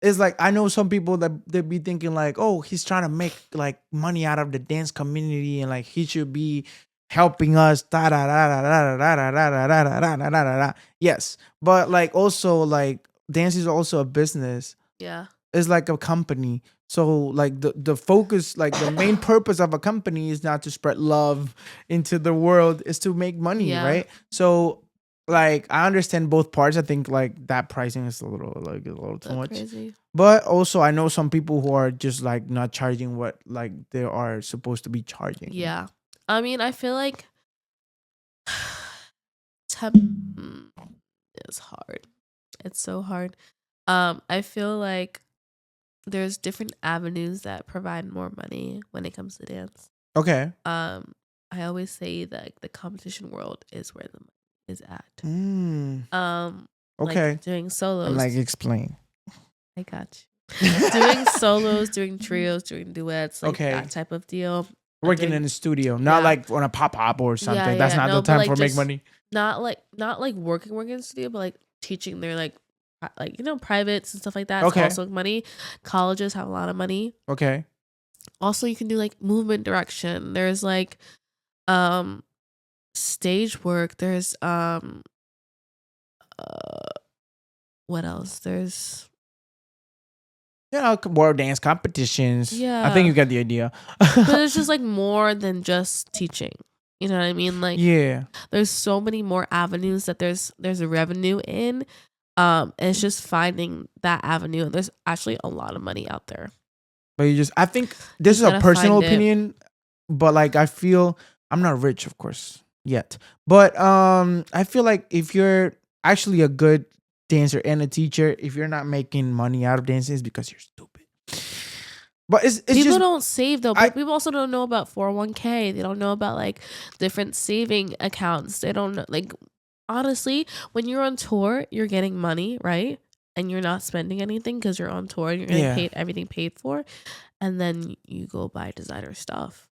it's like I know some people that they be thinking like, oh, he's trying to make like money out of the dance community and like he should be helping us. Da da da da da da da da da da da da da da. Yes, but like also like dance is also a business. Yeah. It's like a company. So like the focus, like the main purpose of a company is not to spread love into the world, is to make money, Yeah. right? So like I understand both parts. I think like that pricing is a little too much. Crazy. But also I know some people who are just like not charging what like they are supposed to be charging. Yeah. I mean, I feel like it's hard. It's so hard. I feel like there's different avenues that provide more money when it comes to dance. Okay. I always say that like, the competition world is where the money is at. Okay. Like doing solos. I'm like, explain. I got you. Doing solos, doing trios, doing duets, like Okay. that type of deal. Working in the studio, not like on a pop-up or something. Yeah, That's not no, the time like, for make just money. Not like working in the studio, but like teaching their like you know, privates and stuff like that. Okay. It's also money. Colleges have a lot of money. Okay. Also, you can do like movement direction. There's like stage work. There's what else? There's world dance competitions. Yeah. I think you get the idea. but it's just like more than just teaching. You know what I mean? Like Yeah. there's so many more avenues that there's a revenue in. And it's just finding that avenue. And there's actually a lot of money out there. But I think this is a gotta personal find it. opinion, but like I feel I'm not rich, of course, yet. But I feel like if you're actually a good dancer and a teacher, if you're not making money out of dancing, it's because you're stupid. But it's People just don't save though. But people also don't know about 401k. They don't know about like different saving accounts. They don't know, like, honestly, when you're on tour, you're getting money, right? And you're not spending anything because you're on tour and you're getting paid everything paid for. And then you go buy designer stuff.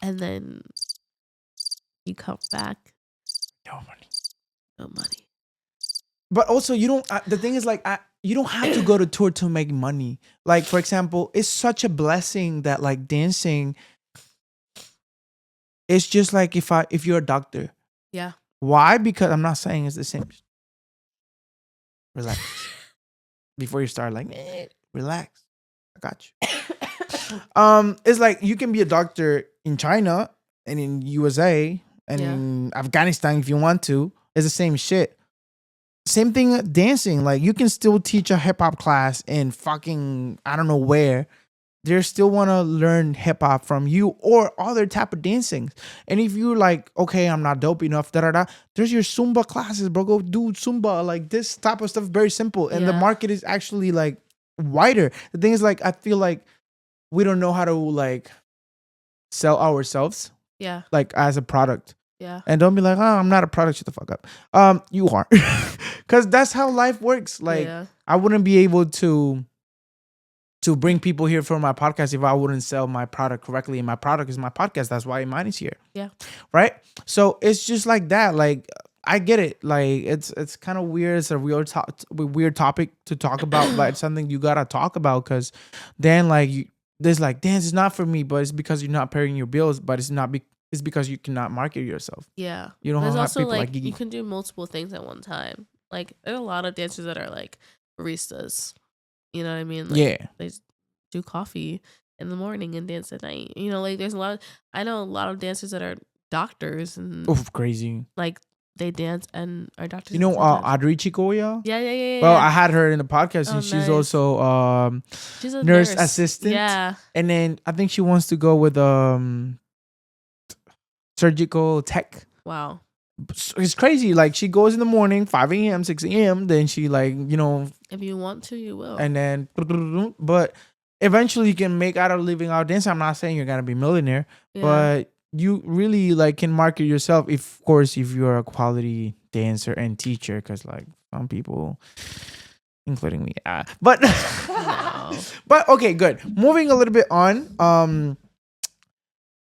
And then you come back. no money. No money. But also, you don't. The thing is, like, you don't have to go to tour to make money. Like, for example, it's such a blessing that like dancing. It's just like if you're a doctor. Yeah. Why? Because I'm not saying it's the same. Relax. Before you start, like, relax. I got you. It's like you can be a doctor in China and in USA and in Afghanistan if you want to. It's the same shit. same thing dancing. Like you can still teach a hip hop class in fucking I don't know where. They still want to learn hip hop from you or other type of dancing. And if you're like, okay, I'm not dope enough, da da da. There's your Zumba classes, bro. Go do Zumba. Like this type of stuff, very simple. And the Yeah. market is actually like wider. The thing is, like, I feel like we don't know how to like sell ourselves Yeah. like as a product. Yeah. And don't be like, oh, I'm not a product. Shut the fuck up. You are, because that's how life works. Like, Yeah. I wouldn't be able to bring people here for my podcast if I wouldn't sell my product correctly. And my product is my podcast. That's why Iman is here. Yeah. Right. So it's just like that. Like, I get it. Like, it's kind of weird. It's a weird topic to talk about. Like, something you gotta talk about, because then like there's like, dance is not for me, but it's because you're not paying your bills. But it's because you cannot market yourself. Yeah. You don't There's have also people like like you Gigi. can do multiple things at one time. Like there are a lot of dancers that are like baristas. You know what I mean? Like Yeah. they do coffee in the morning and dance at night. You know, like there's a lot I know a lot of dancers that are doctors and Oof, crazy. like they dance and are doctors You at the know, same time. Adri Chicoya? Yeah, yeah, yeah, Well, yeah. I had her in the podcast, Oh, and she's nice. also She's a nurse nurse. assistant. Yeah. And then I think she wants to go with surgical tech. Wow. It's crazy. Like, she goes in the morning, 5 a.m., 6 a.m. Then she, like, If you want to, you will. and then, but eventually you can make out a living out dancing. I'm not saying you're gonna be a millionaire, Yeah. but you really like can market yourself, if, of course, if you're a quality dancer and teacher, because like some people, including me, but No. but okay, good. Moving a little bit on.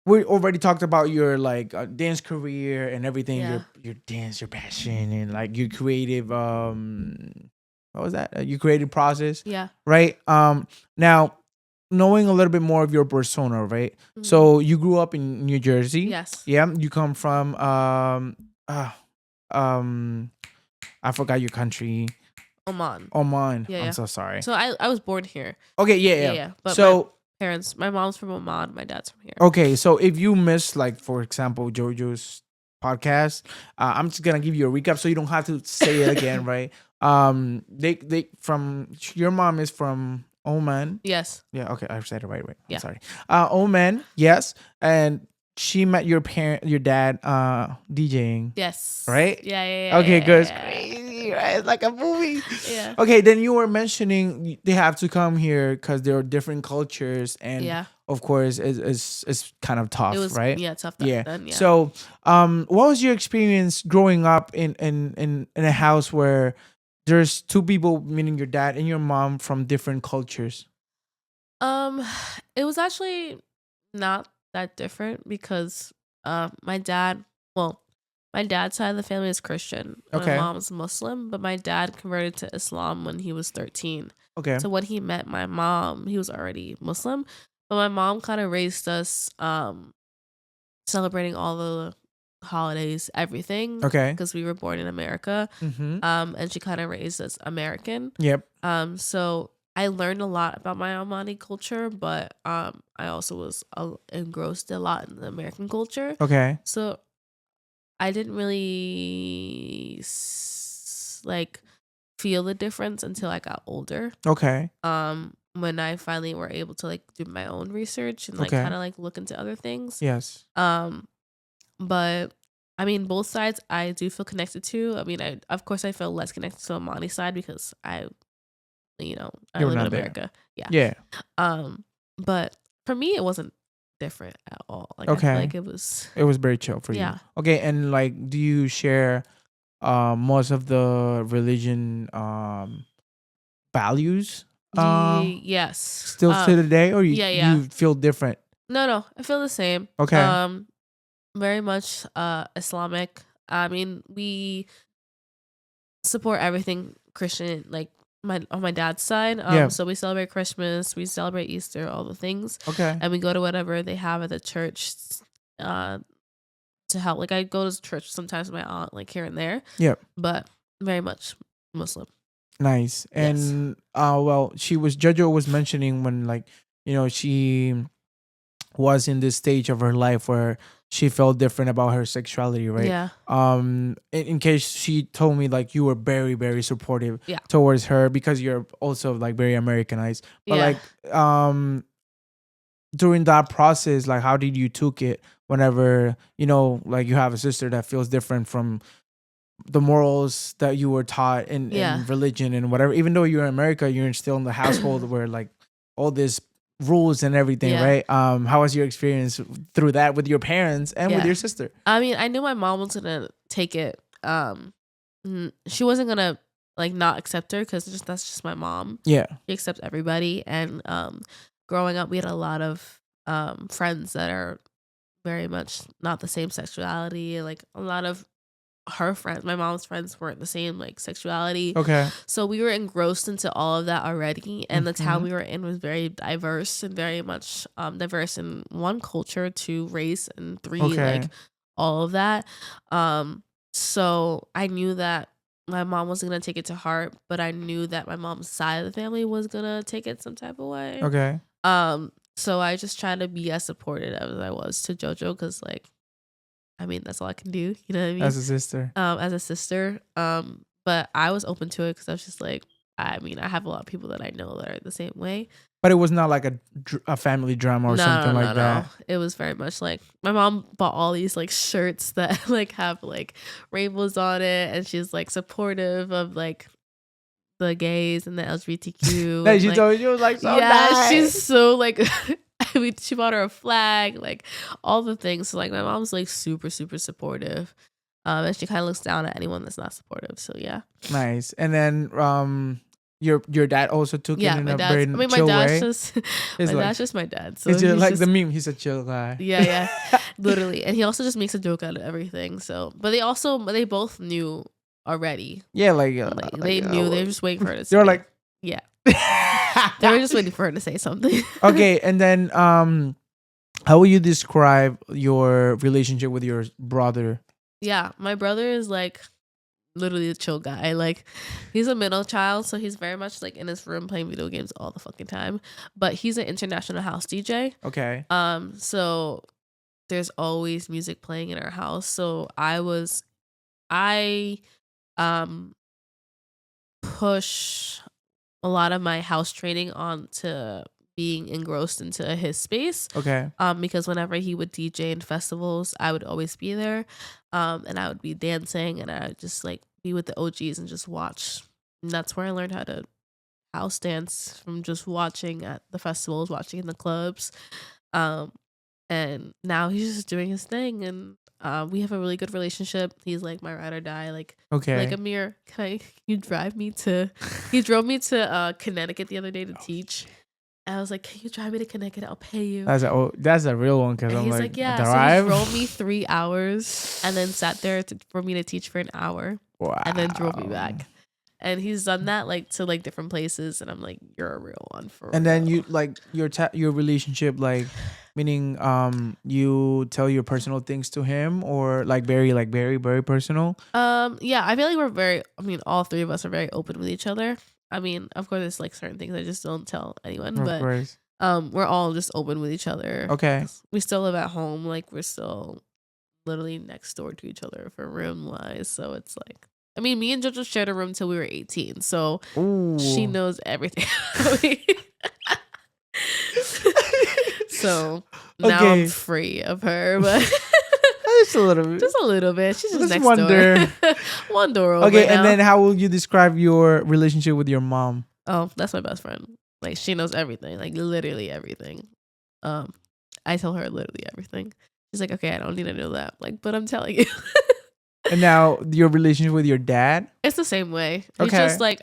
We already talked about your like dance career and everything, Yeah. your dance, your passion, and like your creative what was that? Your creative process, Yeah. right? Now knowing a little bit more of your persona, right? Mhm. So you grew up in New Jersey. Yes. Yeah, you come from I forgot your country. Oman. Oman. Yeah, I'm yeah. so sorry. So I was born here. Okay, yeah, Yeah, yeah. yeah. But So my mom's from Oman, my dad's from here. okay, so if you missed, like, for example, Jojo's podcast, I'm just gonna give you a recap so you don't have to say it again, right? They from your mom is from Oman. Yes. Yeah, okay, I said it right. I'm Yeah. sorry. Oman, yes, and she met your dad, DJing. Yes. Right? Yeah, yeah, yeah. Okay, yeah, good. It's yeah, crazy, right? It's like a movie. Yeah. Okay, then you were mentioning they have to come here because there are different cultures, and Yeah. of course, it's kind of tough, It was right? tough back Yeah. then. Yeah. So, what was your experience growing up in a house where there's two people, meaning your dad and your mom, from different cultures? It was actually not that different because my dad, well, my dad's side of the family is Christian. Okay. My mom's Muslim, but my dad converted to Islam when he was 13. Okay. So when he met my mom, he was already Muslim. But my mom kind of raised us celebrating all the holidays, everything. Okay. Because we were born in America. Mm-hmm. And she kind of raised us American. Yep. So I learned a lot about my Omani culture, but I also was engrossed a lot in the American culture. Okay. So I didn't really like feel the difference until I got older. Okay. When I finally were able to like do my own research and like Okay. kind of like look into other things. Yes. But I mean, both sides I do feel connected to. I mean, of course I feel less connected to the Omani side because I You were live in not there. America. Yeah. Yeah. But for me, it wasn't different at all. Like I Okay. feel like it was. It was very chill for you. Yeah. Okay, and like, do you share most of the religion values Yes. still to the day, or yeah. you feel different? No, I feel the same. Okay. Very much Islamic. I mean, we support everything Christian, like on my dad's side. Yeah. So we celebrate Christmas, we celebrate Easter, all the things. Okay. And we go to whatever they have at the church to help. Like I go to church sometimes with my aunt, like here and there. Yep. But very much Muslim. Nice. And well, Jojo was mentioning when, like, she was in this stage of her life where she felt different about her sexuality, right? Yeah. In case she told me like you were very, very supportive Yeah. towards her because you're also like very Americanized. But Yeah. like during that process, like how did you took it whenever, like you have a sister that feels different from the morals that you were taught Yeah. in religion and whatever, even though you're in America, you're still in the household where like all this rules and everything, Yeah. right? How was your experience through that with your parents and with Yeah. your sister? I mean, I knew my mom was gonna take it. She wasn't gonna like not accept her because that's just my mom. Yeah. She accepts everybody, and growing up, we had a lot of friends that are very much not the same sexuality. Like a lot of her friends, my mom's friends, weren't the same like sexuality. Okay. So we were engrossed into all of that already, and the town Mhm. we were in was very diverse and very much diverse in one, culture, two, race, and three, like Okay. all of that. So I knew that my mom wasn't gonna take it to heart, but I knew that my mom's side of the family was gonna take it some type of way. Okay. So I just tried to be as supportive as I was to JoJo, because like, I mean, that's all I can do. You know what I mean? As a sister. As a sister. But I was open to it because I was just like, I mean, I have a lot of people that I know that are the same way. But it was not like a family drama or No, something no, like no, no. that. It was very much like my mom bought all these like shirts that like have like rainbows on it, and she's like supportive of like the gays and the LGBTQ, That and she like, told you was like so yeah, she's nice. so like I mean, she bought her a flag, like all the things. So like my mom's like super, super supportive. And she kind of looks down at anyone that's not supportive. So yeah. Nice. And then your dad also took it Yeah, in my a dad's, I very mean, my chill dad's way. just It's my like dad's just my dad. So it's just he's like the just, meme. He's a chill guy. yeah, yeah, literally. And he also just makes a joke out of everything. So, but they both knew already. Yeah, Like they knew, they were just waiting for her to they were say. like Yeah. They were just waiting for her to say something. okay, and then how will you describe your relationship with your brother? Yeah, my brother is like literally a chill guy. Like he's a middle child, so he's very much like in his room playing video games all the fucking time. But he's an international house DJ. Okay. So there's always music playing in our house. So I um push a lot of my house training onto being engrossed into his space. Okay. Because whenever he would DJ in festivals, I would always be there. And I would be dancing, and I would just like be with the OGs and just watch. And that's where I learned how to house dance, from just watching at the festivals, watching in the clubs. Um, and now he's just doing his thing, and we have a really good relationship. He's like my ride or die. Like, Okay. Amir, can you drive me to? He drove me to Connecticut the other day to teach. I was like, can you drive me to Connecticut? I'll pay you. That's a real one because And I'm he's like yeah. So he drive. drove me 3 hours and then sat there for me to teach for an hour, Wow. and then drove me back. And he's done that like to like different places, and I'm like, you're a real one for And real. then you like your relationship, like meaning you tell your personal things to him, or like very very personal. Yeah, I feel like we're very. I mean, all three of us are very open with each other. I mean, of course, there's like certain things I just don't tell anyone, Of but course. we're all just open with each other. Okay. We still live at home. Like we're still literally next door to each other for room wise. So it's like, I mean, me and JoJo shared a room till we were 18. So Ooh. she knows everything. So now Okay. I'm free of her, but Just a little bit. just a little bit. She's just Just next one door. door. One door over. Okay, and now. then how will you describe your relationship with your mom? Oh, that's my best friend. Like she knows everything, like literally everything. I tell her literally everything. She's like, okay, I don't need to know that. Like, but I'm telling you. And now your relationship with your dad? It's the same way. He's Okay. just like,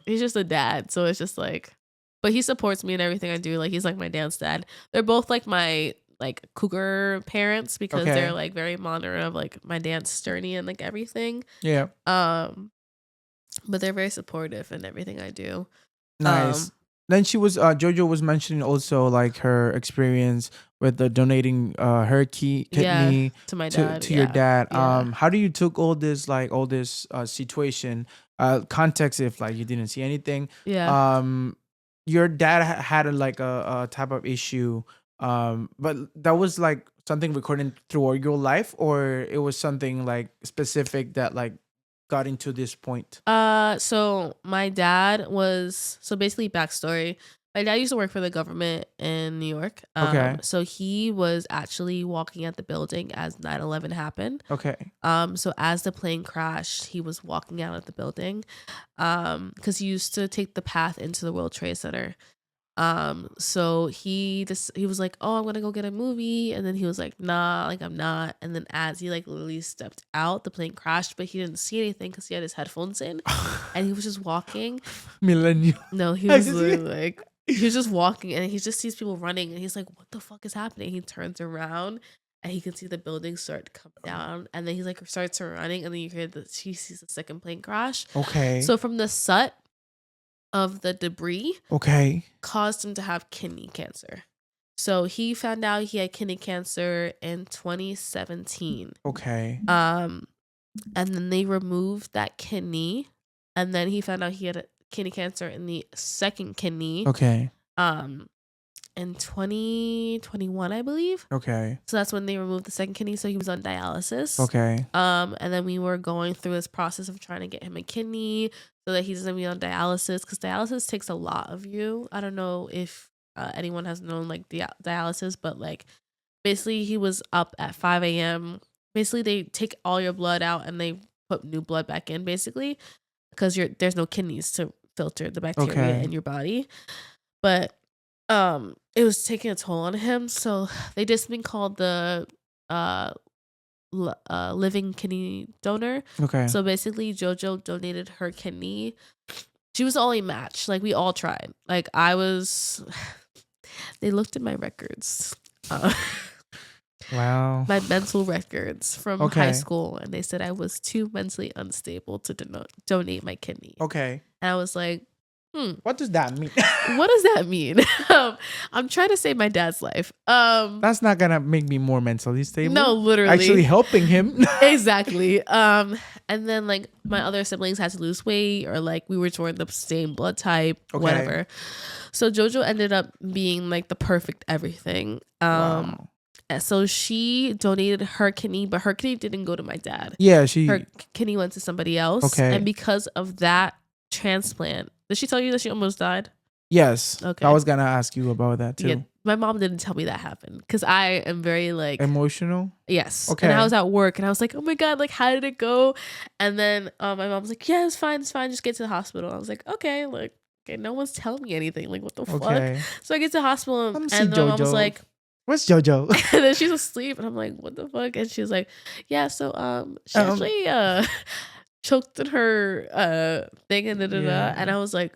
he's just a dad. So it's just like, but he supports me in everything I do. Like he's like my dance dad. They're both like my like cougar parents, because Okay. they're like very modern of like my dance journey and like everything. Yeah. But they're very supportive in everything I do. Nice. Then she was Jojo was mentioning also like her experience with the donating her kidney To my dad. to your dad. Yeah. How do you took all this situation context, if like you didn't see anything? Yeah. Your dad had a type of issue But that was like something recorded throughout your life, or it was something like specific that like got into this point. So my dad was so basically backstory. My dad used to work for the government in New York. Okay. So he was actually walking at the building as 9/11 happened. Okay. So as the plane crashed, he was walking out of the building. Because he used to take the path into the World Trade Center. So he was like, "Oh, I'm gonna go get a movie," and then he was like, "Nah, like I'm not." And then as he like literally stepped out, the plane crashed, but he didn't see anything because he had his headphones in, and he was just walking. Millennial. No, he I was can see it. literally like he was just walking, and he just sees people running, and he's like, "What the fuck is happening?" He turns around, and he can see the building start to come down, and then he like starts running, and then you hear he sees the second plane crash. Okay. So from the soot of the debris Okay. caused him to have kidney cancer. So he found out he had kidney cancer in 2017. Okay. And then they removed that kidney, and then he found out he had a kidney cancer in the second kidney. Okay. Um in 2021, I believe. Okay. So that's when they removed the second kidney. So he was on dialysis. Okay. And then we were going through this process of trying to get him a kidney so that he doesn't be on dialysis, because dialysis takes a lot of you. I don't know if anyone has known like dialysis, but like basically he was up at 5 a.m. Basically, they take all your blood out and they put new blood back in, basically, because there's no kidneys to filter the bacteria Okay. in your body. But it was taking a toll on him, so they did something called the living kidney donor. Okay. So basically, JoJo donated her kidney. She was the only match. Like we all tried. Like I was. They looked at my records, Wow. my mental records from Okay. high school, and they said I was too mentally unstable to donate my kidney. Okay. And I was like, What does that mean? what does that mean? I'm trying to save my dad's life. That's not gonna make me more mentally stable. No, literally. Actually helping him. Exactly. And then like my other siblings had to lose weight, or like we were toward the same blood type, Okay. whatever. So JoJo ended up being like the perfect everything. Wow. And so she donated her kidney, but her kidney didn't go to my dad. Yeah, Her kidney went to somebody else. Okay. And because of that transplant, did she tell you that she almost died? Yes. Okay. I was gonna ask you about that too. Yeah. My mom didn't tell me that happened because I am very like Emotional? yes. Okay. And I was at work and I was like, oh my God, like how did it go? And then my mom was like, yeah, it's fine, just get to the hospital. I was like, okay, like okay, no one's telling me anything. Like what the fuck? Okay. So I get to the hospital Let me see and my mom was JoJo. like, Where's JoJo? and then she's asleep and I'm like, what the fuck? And she was like, yeah, so she actually choked in her thing and Yeah. and I was like,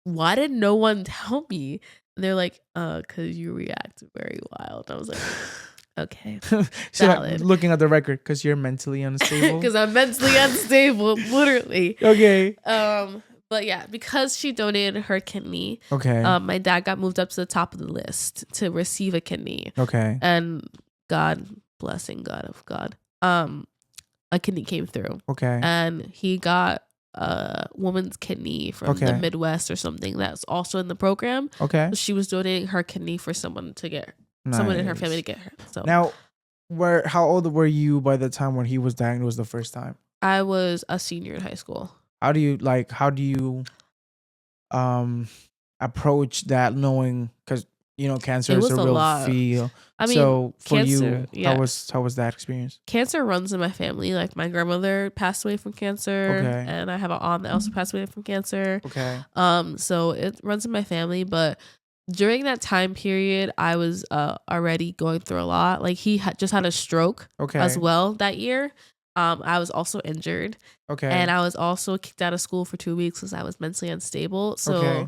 why did no one tell me? And they're like, cause you react very wild. And I was like, okay. So Valid. looking at the record, because you're mentally unstable. Because I'm mentally unstable, literally. Okay. But yeah, because she donated her kidney, Okay. my dad got moved up to the top of the list to receive a kidney. Okay. And God blessing God of God, a kidney came through. Okay. And he got a woman's kidney from the Okay. Midwest or something that's also in the program. Okay. So she was donating her kidney for someone to get someone in her family to get her. So Now, how old were you by the time when he was diagnosed the first time? I was a senior in high school. How do you approach that, knowing, because cancer It is was a a real lot. feel. I mean, So for cancer, you, yeah. how was that experience? Cancer runs in my family. Like my grandmother passed away from cancer, Okay. and I have an aunt that also passed away from cancer. Okay. So it runs in my family. But during that time period, I was already going through a lot. Like he just had a stroke Okay. as well that year. I was also injured, Okay. and I was also kicked out of school for 2 weeks because I was mentally unstable. So Okay.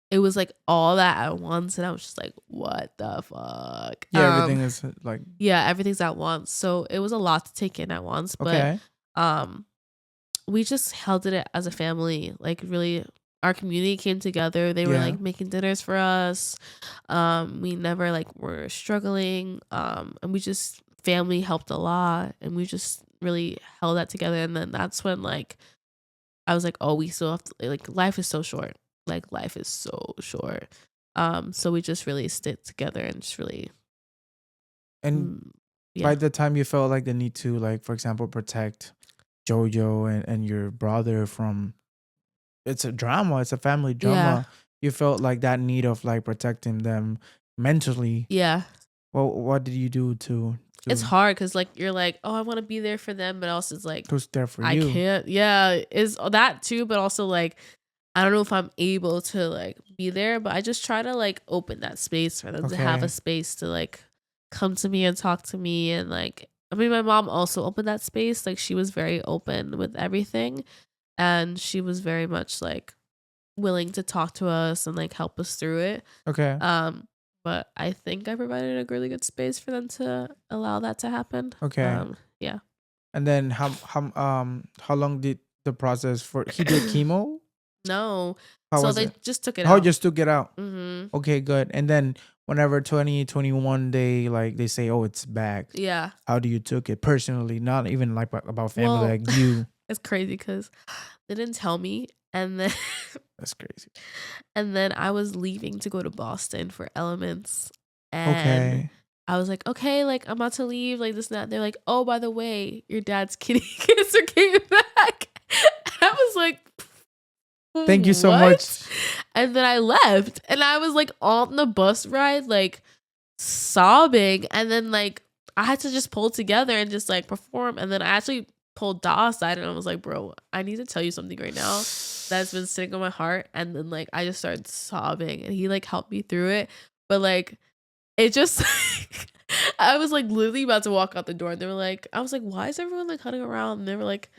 it was like all that at once, and I was just like, "What the fuck?" Yeah, everything is like Yeah, everything's at once. So it was a lot to take in at once. But okay. we just held it as a family. Like really, our community came together. They were Yeah. like making dinners for us. We never like were struggling. And we just family helped a lot, and we just really held that together. And then that's when like I was like, oh, we still have to, like life is so short. Like life is so short. So we just really stick together and just really And mm, by yeah. the time you felt like the need to, like, for example, protect Jojo and your brother from, it's a drama, it's a family Yeah. drama. You felt like that need of like protecting them mentally. Yeah. Well, what did you do It's to hard because like you're like, oh, I want to be there for them, but also it's like who's there for I you? can't. Yeah, is that too, but also like I don't know if I'm able to like be there, but I just try to like open that space for them to have a Okay. space to like come to me and talk to me and like I mean my mom also opened that space. Like she was very open with everything and she was very much like willing to talk to us and like help us through it. Okay. Um but I think I provided a really good space for them to allow that to happen. Okay. Yeah. And then how long did the process for he did chemo? No. How So was they it? just took it Oh, out. just to get out. Mhm. Okay, good. And then whenever 2021 they like they say, oh, it's back. Yeah. How do you took it personally? Not even like about family, Well, like you. it's crazy because they didn't tell me, and then That's crazy. and then I was leaving to go to Boston for Elements, and Okay. I was like, okay, like I'm about to leave, like this and that. They're like, oh, by the way, your dad's kidney cancer came back. I was like, Thank you so what? much. And then I left, and I was like on the bus ride, like sobbing, and then like I had to just pull together and just like perform, and then I actually pulled Da aside, and I was like, bro, I need to tell you something right now that's been sitting on my heart, and then like I just started sobbing, and he like helped me through it, but like it just I was like literally about to walk out the door, and they were like, I was like, why is everyone like hunting around? And they were like,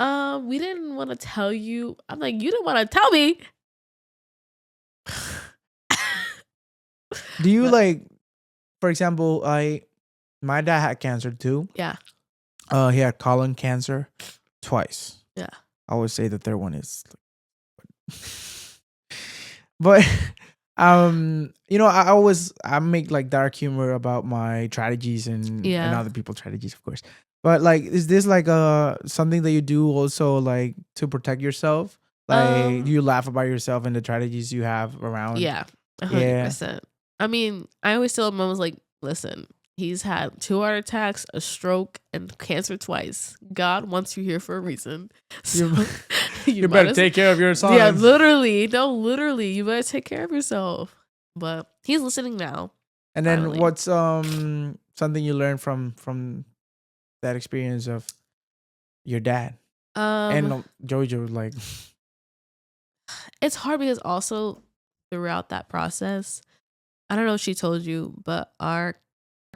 we didn't want to tell you. I'm like, you didn't want to tell me. Do you But like, for example, my dad had cancer too. yeah, He had colon cancer twice. yeah. I would say the third one is but I always I make like dark humor about my strategies and Yeah. other people's strategies, of course. But like, is this like something that you do also like to protect yourself? Like, do Um, you laugh about yourself and the strategies you have around? yeah, Yeah. 100%. I mean, I always tell him, I was like, listen, he's had 2 heart attacks, a stroke, and cancer twice. God wants you here for a reason. So You you you might better as take care of your yeah, sons. literally. No, literally, you better take care of yourself. But he's listening now, And then finally. what's something you learned from that experience of your dad and Um, Jojo? Like, it's hard because also throughout that process, I don't know if she told you, but our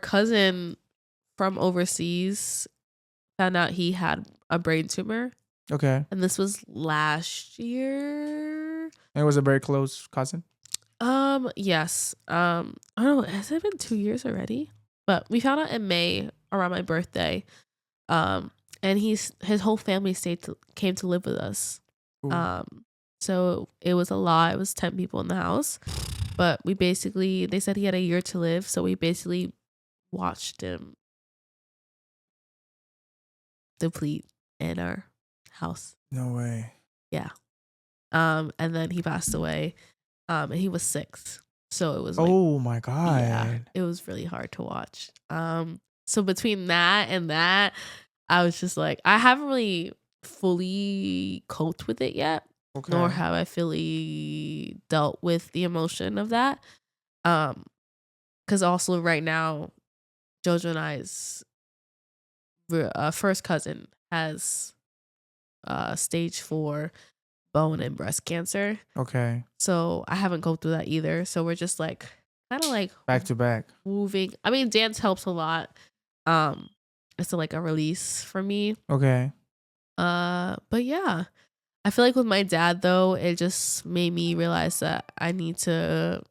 cousin from overseas found out he had a brain tumor, okay, and this was last year. and it was a very close cousin. Yes. I don't know, has it been 2 years already? But we found out in May around my birthday. Um, and his whole family came to live with us. Ooh. Um, so it was a lot. It was 10 people in the house. But they said he had a year to live, so we basically watched him deplete in our house. No way. Yeah. And then he passed away. And he was 6. So it was like, Oh my yeah, god. it was really hard to watch. So between that and that, I was just like, I haven't really fully coped with it yet, nor Okay. have I fully dealt with the emotion of that. Um, because also right now, Jojo and I's first cousin has stage 4 bone and breast cancer. Okay. So I haven't gone through that either. So we're just like kind of like Back to back. moving. I mean, dance helps a lot. It's like a release for me. Okay. But yeah, I feel like with my dad though, it just made me realize that I need to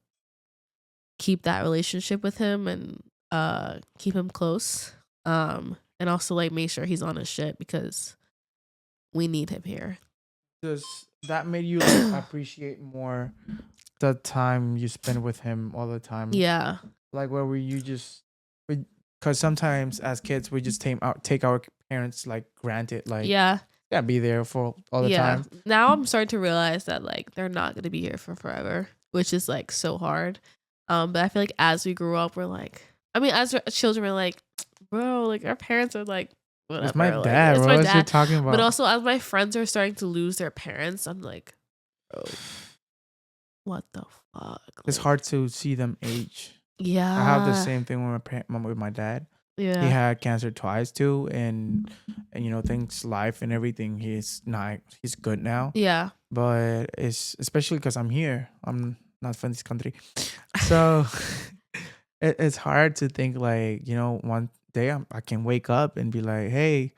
keep that relationship with him and keep him close. And also like make sure he's on his shit because we need him here. Does that made you like appreciate more the time you spend with him all the time? Yeah. Like, where were you just, because sometimes as kids we just take our parents like granted, like, Yeah. gotta be there for all the Yeah. time. Now I'm starting to realize that like they're not gonna be here for forever, which is like so hard. But I feel like as we grew up, we're like, I mean, as children, we're like, bro, like our parents are like, It's my whatever. Like, dad, it's bro. my What you dad. talking But about? also, as my friends are starting to lose their parents, I'm like, bro, what the fuck? It's Like, hard to see them age. I have the yeah, same thing with with my dad. He yeah, had cancer twice too, and things, life and everything. He's good now, yeah, but it's especially because I'm here. I'm not from this country, so it's hard to think like one day I can wake up and be like, hey,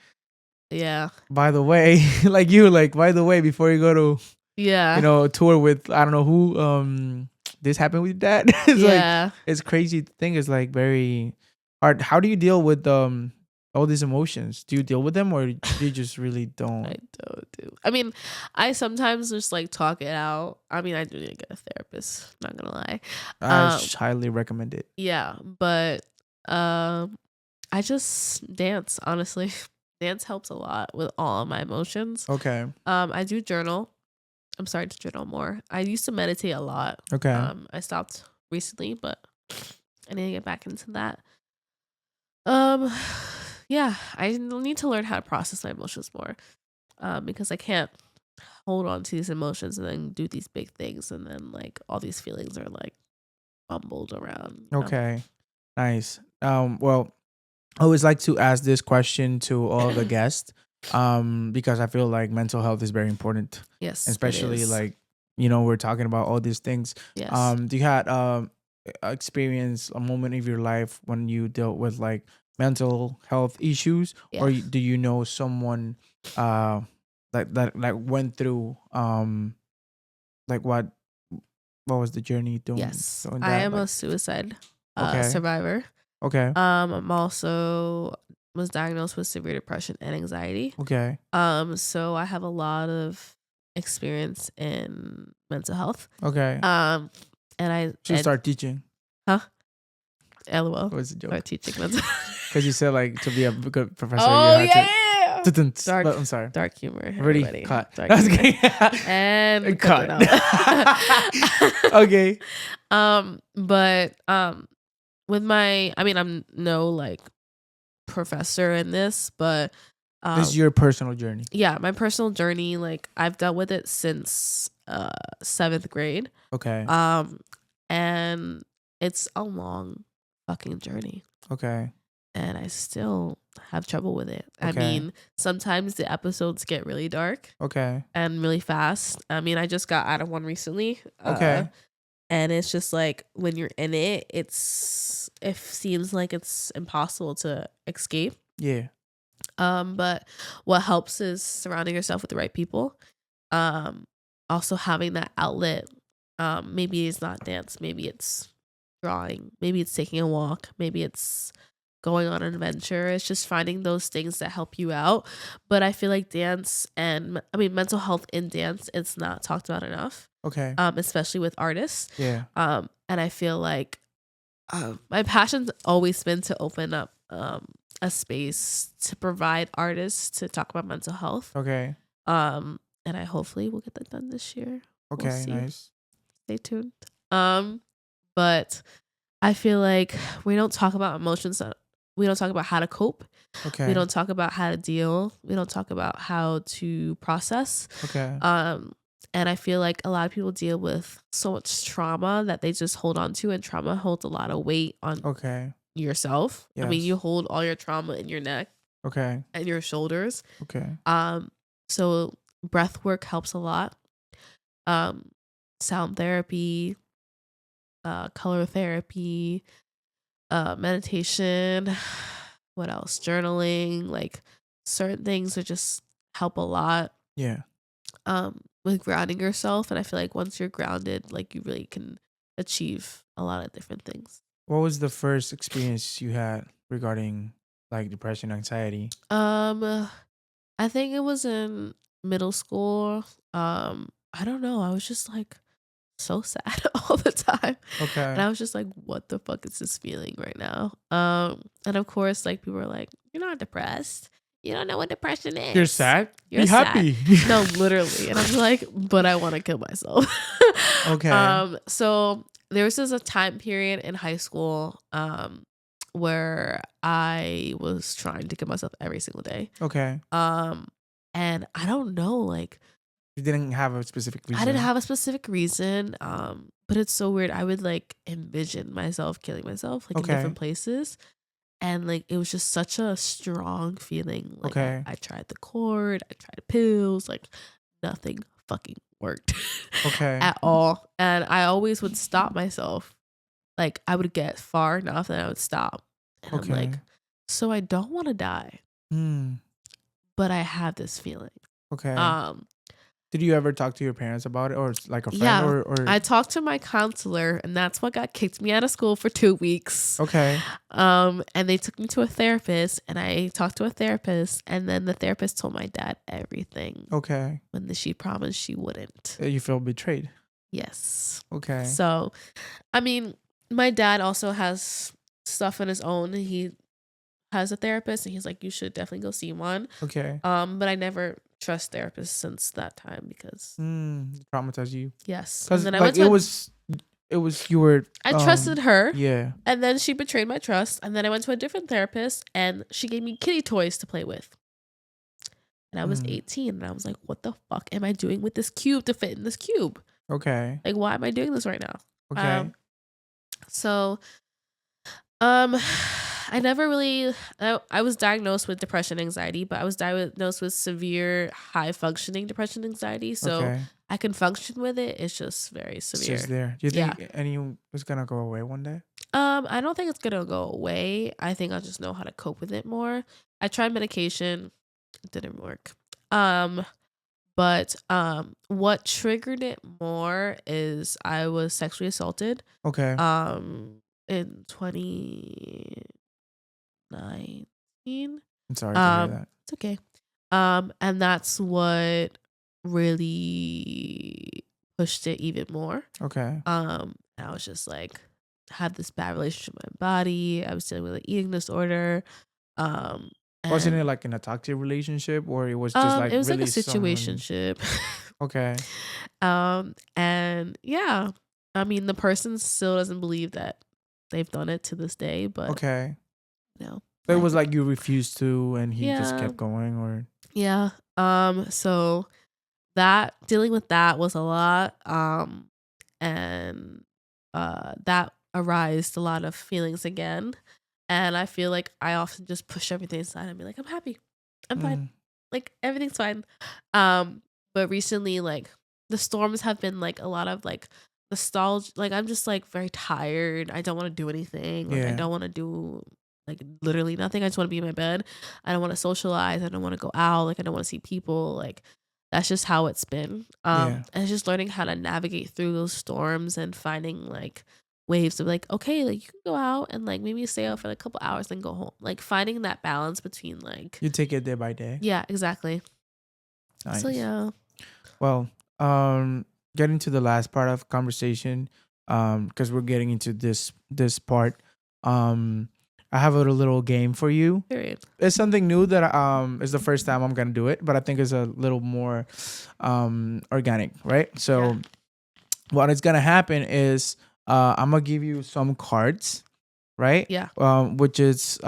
yeah, by the way, like by the way, before you go to yeah, tour with I don't know who, this happened with your dad. It's like yeah. it's crazy thing. Is like very hard. How do you deal with all these emotions? Do you deal with them, or do you just really I don't? don't do. I mean, I sometimes just like talk it out. I mean, I do need to get a therapist. Not gonna lie. I Um, highly recommend it. yeah, but I just dance. Honestly, dance helps a lot with all of my emotions. Okay. I do journal. I'm starting to journal more. I used to meditate a lot. Okay. I stopped recently, but I need to get back into that. Um, yeah, I need to learn how to process my emotions more. Because I can't hold on to these emotions and then do these big things, and then like all these feelings are like bumbled around. Okay. Nice. Well, I always like to ask this question to all the guests, because I feel like mental health is very important, Yes, it especially is. like we're talking about all these things. Yes. Do you had experience a moment of your life when you dealt with like mental health issues, or Yeah. do you know someone uh that went through like what was the journey Yes. doing I that, am like? a suicide Okay. survivor. Okay. I'm also was diagnosed with severe depression and anxiety. Okay. So I have a lot of experience in mental health. Okay. Um, and I Should start teaching. huh? LOL. What was the Start joke? teaching mental. Because you said like to be a good professor, you Oh had yeah, to. yeah, yeah. Dark, But I'm sorry. dark humor. Already Everybody, cut. dark That's humor. okay. And cut Cut. that out. Okay. But with my, I mean, I'm no like professor in this, but This is um, your personal journey. yeah, my personal journey, like I've dealt with it since 7th grade. Okay. Um, and it's a long fucking journey, Okay. and I still have trouble with it. I Okay. mean, sometimes the episodes get really dark Okay. and really fast. I mean, I just got out of one recently. Okay. And it's just like when you're in it, it seems like it's impossible to escape. Yeah. But what helps is surrounding yourself with the right people. Um, Also having that outlet. Maybe it's not dance, maybe it's drawing, maybe it's taking a walk, maybe it's going on an adventure. It's just finding those things that help you out. But I feel like dance and I mean mental health in dance, it's not talked about enough. Okay. Especially with artists. Yeah. And I feel like my passion's always been to open up a space to provide artists to talk about mental health. Okay. And I hopefully will get that done this year. We'll Okay. see. Nice. Stay tuned. But I feel like we don't talk about emotions. We don't talk about how to cope. Okay. We don't talk about how to deal. We don't talk about how to process. Okay. And I feel like a lot of people deal with so much trauma that they just hold on to, and trauma holds a lot of weight on Okay. yourself. I mean, Yes. you hold all your trauma in your neck Okay. and your shoulders. Okay. So breath work helps a lot. Sound therapy, color therapy, meditation, what else? Journaling, like certain things that just help a lot. Yeah. With grounding yourself, and I feel like once you're grounded, like you really can achieve a lot of different things. What was the first experience you had regarding like depression, anxiety? I think it was in middle school. I don't know. I was just like so sad all the time. Okay. And I was just like, what the fuck is this feeling right now? And of course, like people were like, you're not depressed. You don't know what depression is. You're sad? You're Be sad. happy. No, literally. And I'm like, but I want to kill myself. Okay. So there was a time period in high school. where I was trying to kill myself every single day. Okay. Um, and I don't know, like You didn't have a specific I didn't reason. have a specific reason. But it's so weird. I would like envision myself killing myself like in Okay. different places. And like it was just such a strong feeling. Like Okay. I tried the cord, I tried pills, like nothing fucking worked Okay. at all. And I always would stop myself. Like I would get far enough and I would stop. And I'm Okay. like, so I don't want to die, Hmm. but I have this feeling. Okay. Um, Did you ever talk to your parents about it, or like a friend, yeah, or? I talked to my counselor, and that's what got kicked me out of school for 2 weeks. Okay. And they took me to a therapist, and I talked to a therapist, and then the therapist told my dad everything Okay. when she promised she wouldn't. You feel betrayed. Yes. Okay. So, I mean, my dad also has stuff on his own. He has a therapist, and he's like, you should definitely go see one. Okay. But I never trust therapists since that time because Traumatized you. yes. And Because then I like went to it was you were. I trusted her. Yeah. And then she betrayed my trust. And then I went to a different therapist and she gave me kitty toys to play with. And I was 18 and I was like, what the fuck am I doing with this cube to fit in this cube? Okay. Like, why am I doing this right now? Okay. So, I never really, I was diagnosed with depression, anxiety, but I was diagnosed with severe high functioning depression, anxiety. So Okay. I can function with it. It's just very It's severe. just there. Do you think any was gonna go away one day? I don't think it's gonna go away. I think I'll just know how to cope with it more. I tried medication, it didn't work. But what triggered it more is I was sexually assaulted Okay. in 2019. I'm sorry to hear that. It's okay. And that's what really pushed it even more. Okay. I was just like had this bad relationship with my body. I was dealing with an eating disorder. Um Wasn't it and like in a toxic relationship, or it was just like it was like a really someone? situationship. Okay. And yeah, I mean the person still doesn't believe that they've done it to this day, but Okay. no. So it I was think like you refused to, and he just yeah. kept going, or? Yeah. So that dealing with that was a lot. And that arised a lot of feelings again. And I feel like I often just push everything aside and be like, I'm happy. I'm fine. Mm. Like everything's fine. But recently, like the storms have been like a lot of like nostalgia. Like I'm just like very tired. I don't want to do anything. Like I Yeah. don't want to do like literally nothing. I just want to be in my bed. I don't want to socialize. I don't want to go out. Like I don't want to see people. Like that's just how it's been. Yeah. And it's just learning how to navigate through those storms and finding like waves of like, okay, like you can go out and like maybe stay out for like a couple hours then go home. Like finding that balance between like You take it day by day. yeah, exactly. Nice. So yeah. Well, getting to the last part of conversation, because we're getting into this part. I have a little game for you. Period. It's something new that is the first time I'm gonna do it, but I think it's a little more organic, right? So what is gonna happen is I'm gonna give you some cards, right? Yeah. Which is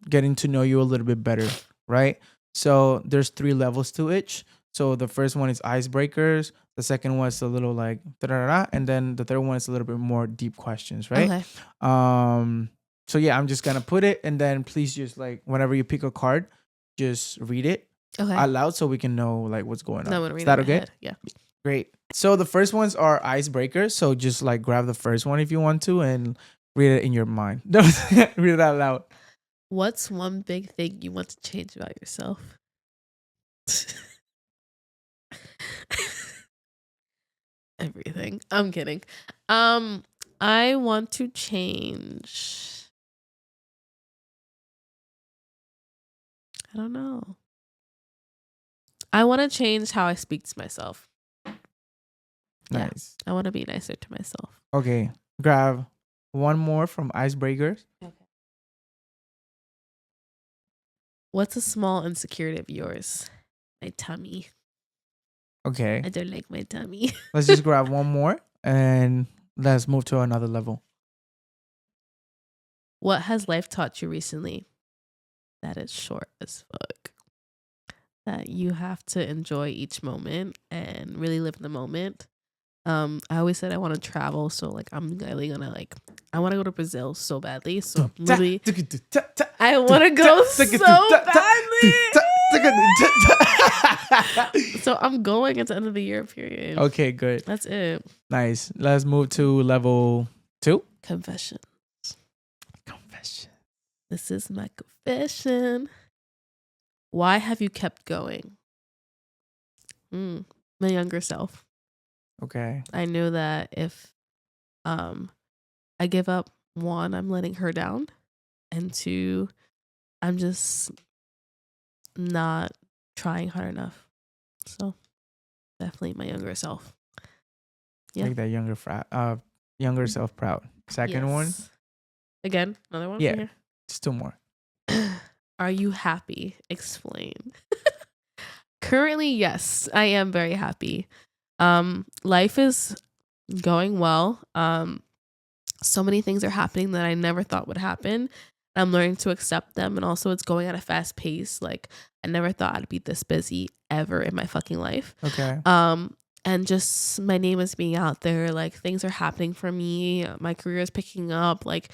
getting to know you a little bit better, right? So there's 3 levels to it. So the first one is icebreakers. The second one is a little like da-da-da-da, and then the third one is a little bit more deep questions, right? Okay. So yeah, I'm just gonna put it, and then please just like whenever you pick a card, just read it Okay. out loud so we can know like what's going on. No one Is read that in my okay? head. Yeah. Great. So the first ones are icebreakers. So just like grab the first one if you want to and read it in your mind. Don't read it out loud. What's one big thing you want to change about yourself? Everything. I'm kidding. I want to change. I don't know. I want to change how I speak to myself. Yeah. Nice. I want to be nicer to myself. Okay. Grab one more from icebreakers. Okay. What's a small insecurity of yours? My tummy. Okay. I don't like my tummy. Let's just grab one more and let's move to another level. What has life taught you recently? That is short as fuck. That you have to enjoy each moment and really live in the moment. I always said I want to travel, so like I'm really gonna like I want to go to Brazil so badly. So I'm literally I want to go so badly. So I'm going at the end of the year period. Okay, good. That's it. Nice. Let's move to level 2. Confession. Confession. This is my confession. Why have you kept going? My younger self. Okay. I knew that if I give up, 1, I'm letting her down, and 2, I'm just not trying hard enough. So definitely my younger self. Yeah. Make that younger self proud. Second one. Again, another one? Yeah. Here? Just 2 more. Are you happy? Explain. Currently, yes, I am very happy. Life is going well. So many things are happening that I never thought would happen. I'm learning to accept them, and also it's going at a fast pace. Like I never thought I'd be this busy ever in my fucking life. Okay. And just my name is being out there. Like things are happening for me. My career is picking up. Like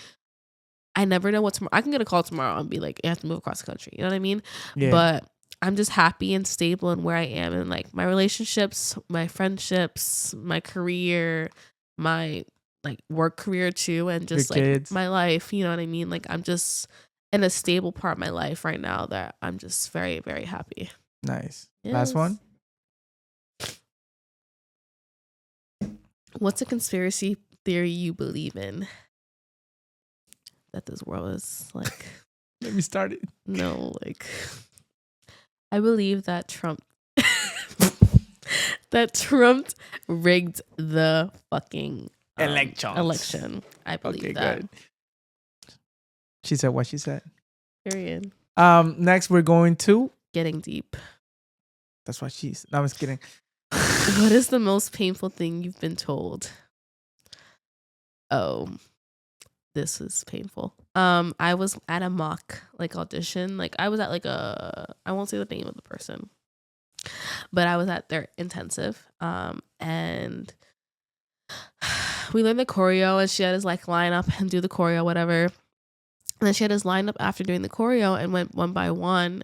I never know what tomorrow. I can get a call tomorrow and be like, you have to move across the country. You know what I mean? Yeah. But I'm just happy and stable in where I am, and like my relationships, my friendships, my career, my like work career too, and just Your like kids. my life. You know what I mean? Like I'm just in a stable part of my life right now that I'm just very, very happy. Nice. Yes. Last one. What's a conspiracy theory you believe in? That this world is like. Let me start it. No, like I believe that Trump rigged the fucking election. I believe that. Good. She said what she said. Period. Next we're going to Getting deep. That's what she's. No, I'm just kidding. What is the most painful thing you've been told? Oh, this is painful. I was at a mock like audition. Like I was at like I won't say the name of the person, but I was at their intensive. And we learned the choreo, and she had us like line up and do the choreo, whatever. And then she had us line up after doing the choreo and went one by one,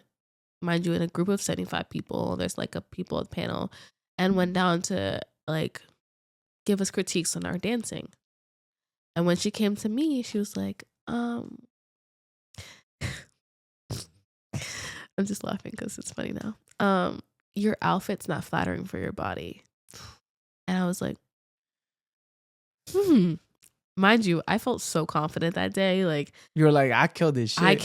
mind you, in a group of 75 people. There's like a people at the panel, and went down to like give us critiques on our dancing. And when she came to me, she was like, I'm just laughing because it's funny now. Your outfit's not flattering for your body. And I was like, Mind you, I felt so confident that day. Like you were like, I killed this shit.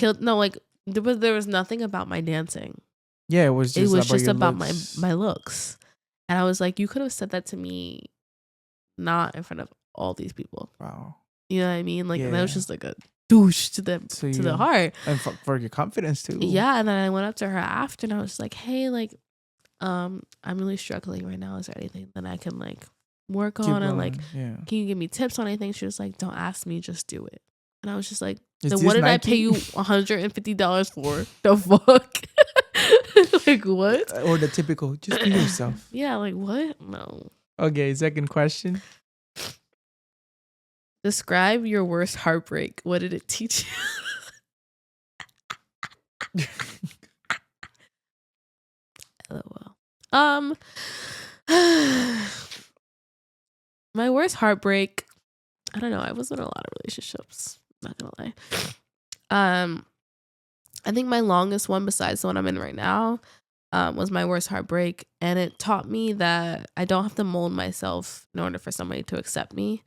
There was nothing about my dancing. Yeah, it was just about my looks. And I was like, you could have said that to me not in front of all these people. Wow. You know what I mean? Like, and that was just like a douche to the heart. And for your confidence too. Yeah, and then I went up to her after, and I was like, hey, like, I'm really struggling right now. Is there anything that I can like work on? And like, can you give me tips on anything? She was like, don't ask me, just do it. And I was just like, then what did Nike? I pay you $150 for? The fuck? Like what? Or the typical, just be yourself. Yeah, like what? No. Okay, second question. Describe your worst heartbreak. What did it teach you? LOL. My worst heartbreak. I don't know. I was in a lot of relationships. Not gonna lie. I think my longest one, besides the one I'm in right now, was my worst heartbreak, and it taught me that I don't have to mold myself in order for somebody to accept me.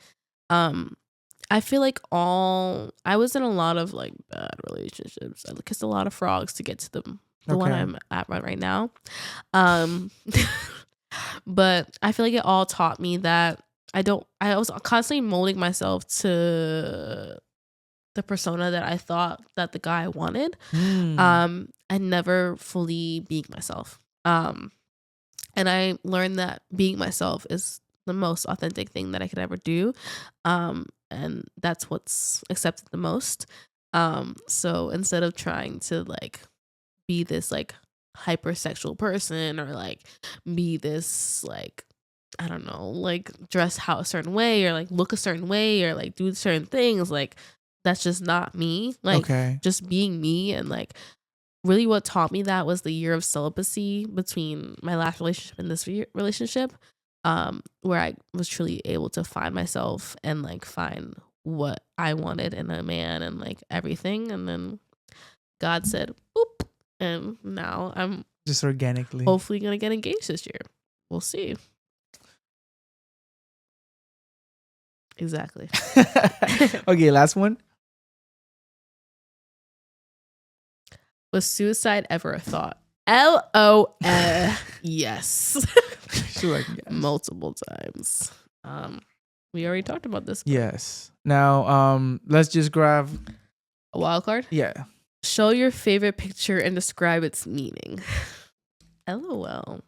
I feel like I was in a lot of like bad relationships. I kissed a lot of frogs to get to the one I'm at right now. But I feel like it all taught me that I was constantly molding myself to the persona that I thought that the guy wanted. And never fully being myself. And I learned that being myself is the most authentic thing that I could ever do. And that's what's accepted the most. So instead of trying to like be this like hypersexual person, or like be this like, I don't know, like dress how a certain way, or like look a certain way, or like do certain things, like that's just not me. Like Okay. just being me. And like really what taught me that was the year of celibacy between my last relationship and this relationship, where I was truly able to find myself and like find what I wanted in a man and like everything. And then God said boop, and now I'm Just organically. hopefully gonna get engaged this year. We'll see. Exactly. Okay, last one. Was suicide ever a thought? LOL. Yes. She's like, yes. Multiple times. We already talked about this. Yes. Now, let's just grab A wild card? Yeah. Show your favorite picture and describe its meaning. LOL.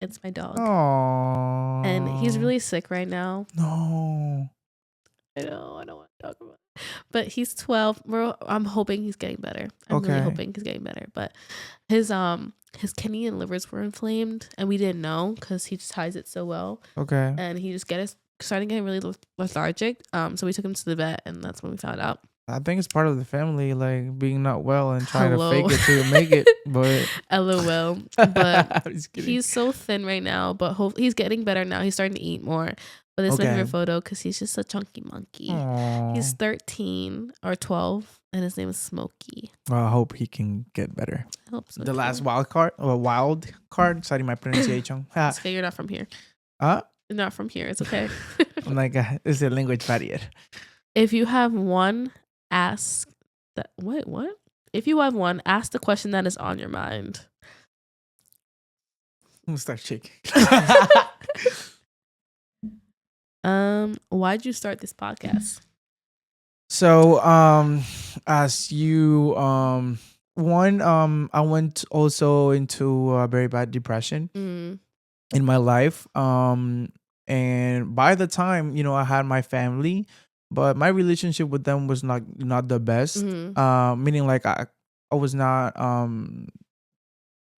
It's my dog. Aww. And he's really sick right now. No. I know, I don't want to talk about it. But he's 12. I'm hoping he's getting better. I'm really Okay. hoping he's getting better. But his kidney and livers were inflamed, and we didn't know because he just hides it so well. Okay. And he just started getting really lethargic. So we took him to the vet, and that's when we found out. I think it's part of the family, like being not well and trying Hello. to fake it till you make it. But LOL. But I'm just kidding. he's so thin right now, but he's getting better now. He's starting to eat more. But this is my Okay. favorite photo because he's just a chunky monkey. Aww. He's 13 or 12, and his name is Smokey. Well, I hope he can get better. I hope so. The too. last wild card. Sorry, my pronunciation. It's okay, you're not from here. Huh? You're not from here. It's okay. I'm like, it's a language barrier. If you have one, ask that. Wait, what? If you have one, ask the question that is on your mind. I'm gonna start shaking. Why'd you start this podcast? So, as you, I went also into a very bad depression in my life. And by the time, I had my family, but my relationship with them was not the best. Meaning like I was not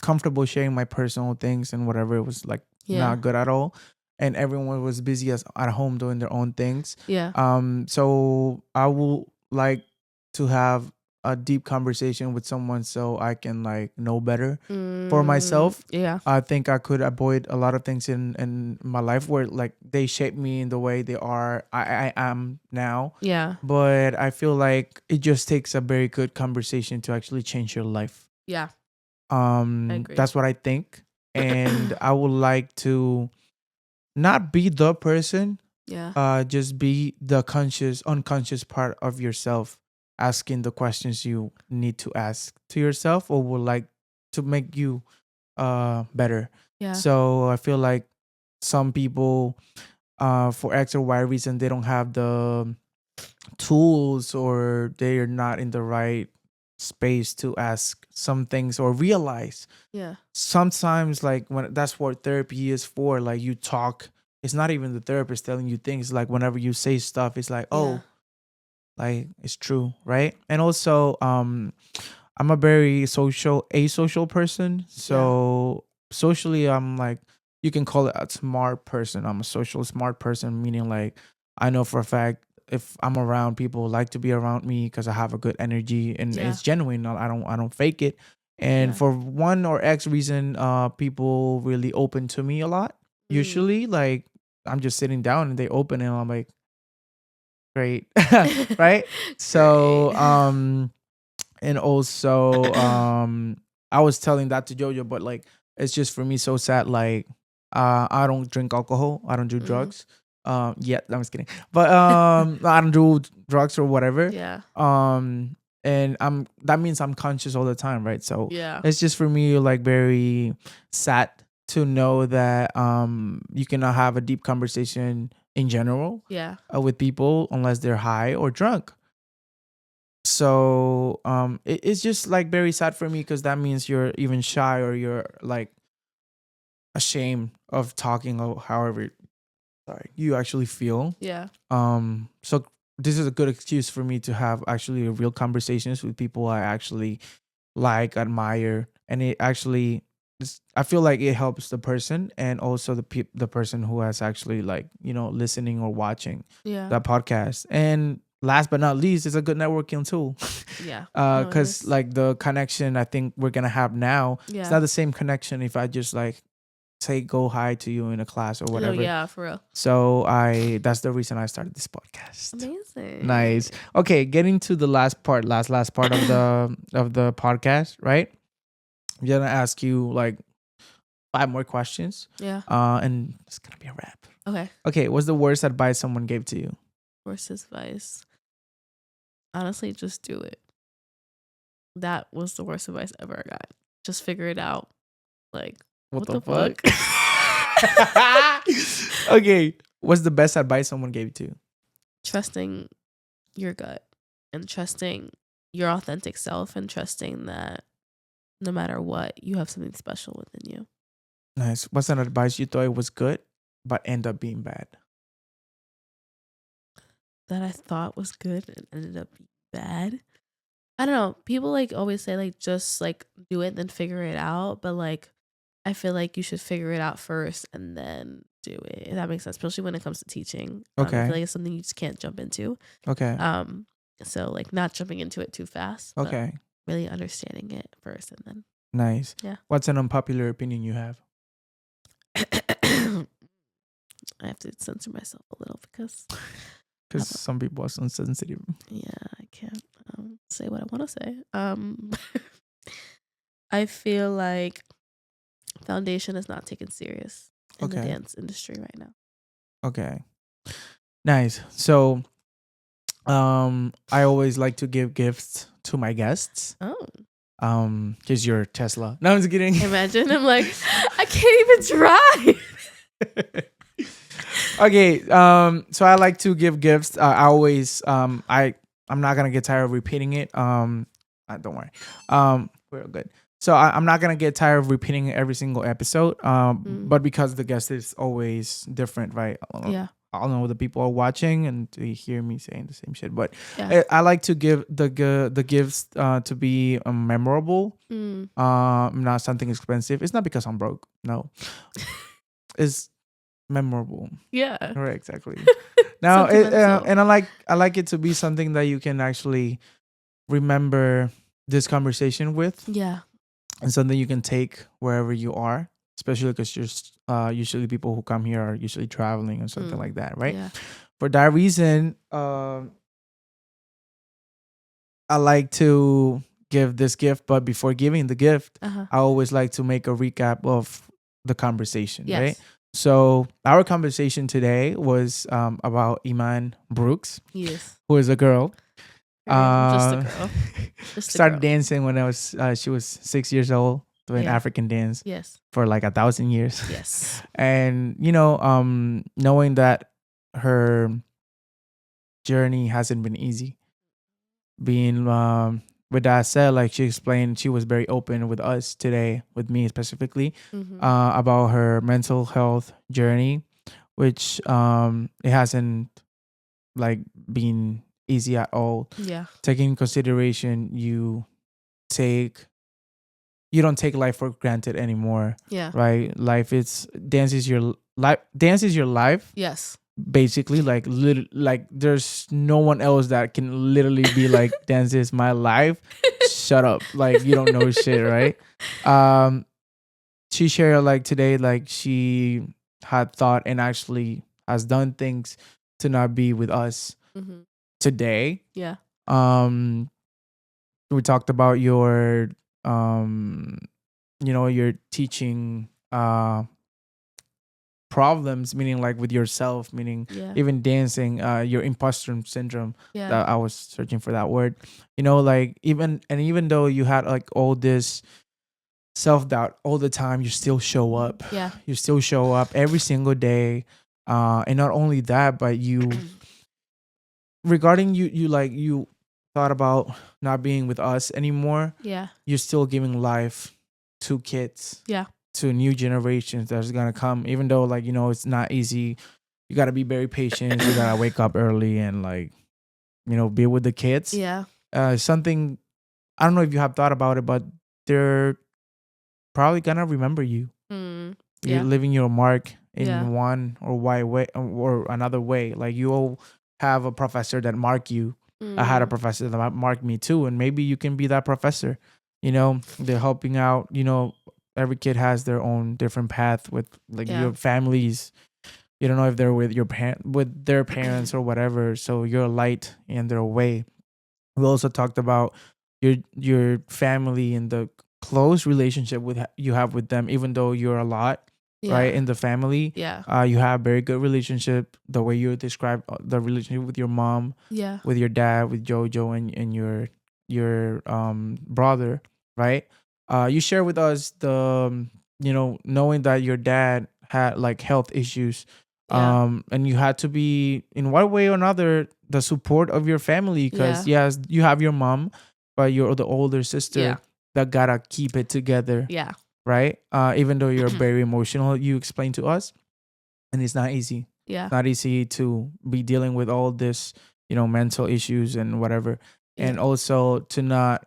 comfortable sharing my personal things and whatever. It was like not good at all. And everyone was busy at home doing their own things. Yeah. So I would like to have a deep conversation with someone so I can like know better for myself. Yeah. I think I could avoid a lot of things in my life where like they shaped me in the way they are I am now. Yeah. But I feel like it just takes a very good conversation to actually change your life. Yeah. I agree. That's what I think. And I would like to not be the person, just be the unconscious part of yourself, asking the questions you need to ask to yourself or would like to make you better. Yeah. So I feel like some people, for X or Y reason, they don't have the tools or they are not in the right space to ask some things or realize. Yeah. Sometimes like when that's what therapy is for, like you talk, it's not even the therapist telling you things, like whenever you say stuff it's like, oh, like it's true, right? And also I'm a very asocial person. So socially I'm like, you can call it a smart person. I'm a social smart person, meaning like I know for a fact if I'm around people like to be around me because I have a good energy and it's genuine. I don't fake it. And for one or X reason, people really open to me a lot. Usually, like I'm just sitting down and they open and I'm like, great, right? So, and also, I was telling that to Jojo, but like it's just for me so sad. Like, I don't drink alcohol. I don't do drugs. Yeah, I'm just kidding. But I don't do drugs or whatever. Yeah. And that means I'm conscious all the time, right? So Yeah. it's just for me like very sad to know that you cannot have a deep conversation in general with people unless they're high or drunk. So it's just like very sad for me because that means you're even shy or you're like ashamed of talking or however you actually feel. Yeah. So this is a good excuse for me to have actually real conversations with people I actually like, admire, and it actually I feel like it helps the person and also the person who has actually like listening or watching Yeah. that podcast. And last but not least, it's a good networking tool. Yeah. No, it Because is. like the connection I think we're gonna have now, it's Yeah. not the same connection if I just like say go hi to you in a class or No, whatever. yeah, for real. So that's the reason I started this podcast. Amazing. Nice. Okay, getting to the last part of the podcast, right? I'm gonna ask you like 5 more questions. Yeah. And it's gonna be a wrap. Okay. Okay, what's the worst advice someone gave to you? Worst advice. Honestly, just do it. That was the worst advice ever I got. Just figure it out. Like, What what the the fuck? fuck? Okay, what's the best advice someone gave to you? Trusting your gut and trusting your authentic self and trusting that no matter what, you have something special within you. Nice. What's an advice you thought it was good, but end up being bad? That I thought was good and ended up being bad. I don't know. People like always say like just like do it then figure it out, but like I feel like you should figure it out first and then do it. If that makes sense, especially when it comes to teaching. I feel Okay. like it's something you just can't jump into. Okay. So like not jumping into it too fast, but Okay. really understanding it first and then Nice. yeah. What's an unpopular opinion you have? I have to censor myself a little because Because some people are so sensitive. yeah, I can't say what I want to say. I feel like foundation is not taken serious in the Okay. dance industry right now. Okay. Nice. So, I always like to give gifts to my guests. Oh, Here's your Tesla. No, I'm just kidding. imagine I'm like, I can't even drive. Okay. So I like to give gifts. I always, I'm not gonna get tired of repeating it. Don't worry. We're good. So I'm not gonna get tired of repeating it every single episode. But because the guest is always different, right? Yeah, I don't know the people are watching and they hear me saying the same shit. But yeah. I like to give the gifts to be memorable. Not something expensive. It's not because I'm broke. No, it's memorable. Yeah. Right, exactly. Now, Sentimental. and I like it to be something that you can actually remember this conversation with, Yeah. and something you can take wherever you are. Especially because just usually people who come here are usually traveling or something like that, right? Yeah. For that reason, I like to give this gift, but before giving the gift, Uh-huh. I always like to make a recap of the conversation, Yes. right? So our conversation today was about Iman Brooks, Yes. who is a girl. Just a girl. Just a Started girl. dancing when she was 6 years old, doing Yeah. African dance Yes. for like 1,000 years. Yes. And knowing that her journey hasn't been easy, being with that said, like she explained, she was very open with us today, with me specifically, Mm-hmm. about her mental health journey, which it hasn't like been easy at all. Yeah. Taking in consideration, you don't take life for granted anymore, Yeah. right? Dance is your life. Dance is your life. Yes. Basically, like like there's no one else that can literally be like, dance is my life. Shut up, like you don't know shit, right? She shared like today, like she had thought and actually has done things to not be with us Mm-hmm. today. Yeah. We talked about your your teaching problems, meaning like with yourself, meaning Yeah. even dancing, your imposter syndrome. Yeah. That I was searching for that word. Like even though you had like all this self-doubt all the time, you still show up. Yeah. You still show up every single day. And not only that, but you regarding you thought about not being with us anymore. Yeah. You're still giving life to kids. Yeah. To new generations that's gonna come, even though like it's not easy. You gotta be very patient. You gotta wake up early and like be with the kids. Yeah. Something, I don't know if you have thought about it, but they're probably gonna remember you. Mm. You're Yeah. leaving your mark Yeah. in one or why way or another way. Like you all have a professor that marked you. I had a Mm. professor that marked me too, and maybe you can be that professor. They're helping out. Every kid has their own different path with like Yeah. your families. You don't know if they're with with their parents or whatever. So you're a light in their way. We also talked about your family and the close relationship you have with them, even though you're a lot, right, Yeah. in the family. Yeah. You have very good relationship. The way you describe the relationship with your mom, Yeah. with your dad, with Jojo, and your brother, right? You share with us the knowing that your dad had like health issues, Yeah. and you had to be in one way or another the support of your family, because Yeah. yes, you have your mom, but you're the older Yeah. sister that gotta keep it together, Yeah. right? Even though you're very emotional, you explain to us, and it's not easy. Yeah. Not easy to be dealing with all this, mental issues and whatever, Yeah. and also to not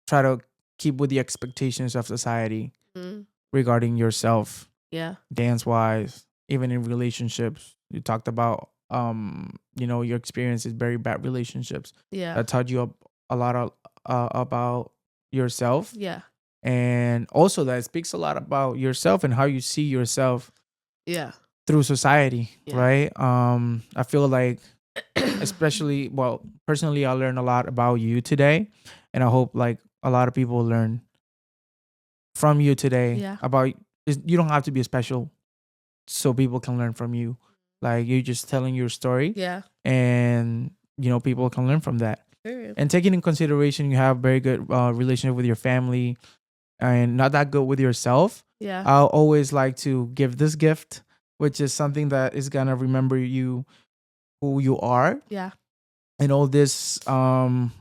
try to keep with the expectations of society Mm. regarding yourself, Yeah. dance wise, even in relationships. You talked about your experiences, very bad relationships Yeah. that taught you a lot about yourself, Yeah. and also that speaks a lot about yourself and how you see yourself Yeah. through society, Yeah. right? I feel like, especially, well, personally, I learned a lot about you today, and I hope like a lot of people learn from you today Yeah. about, you don't have to be special so people can learn from you. Like you're just telling your story, Yeah. and people can learn from that. Period. And taking in consideration you have very good relationship with your family and not that good with yourself, Yeah. I'll always like to give this gift, which is something that is gonna remember you, who you are, Yeah. and all this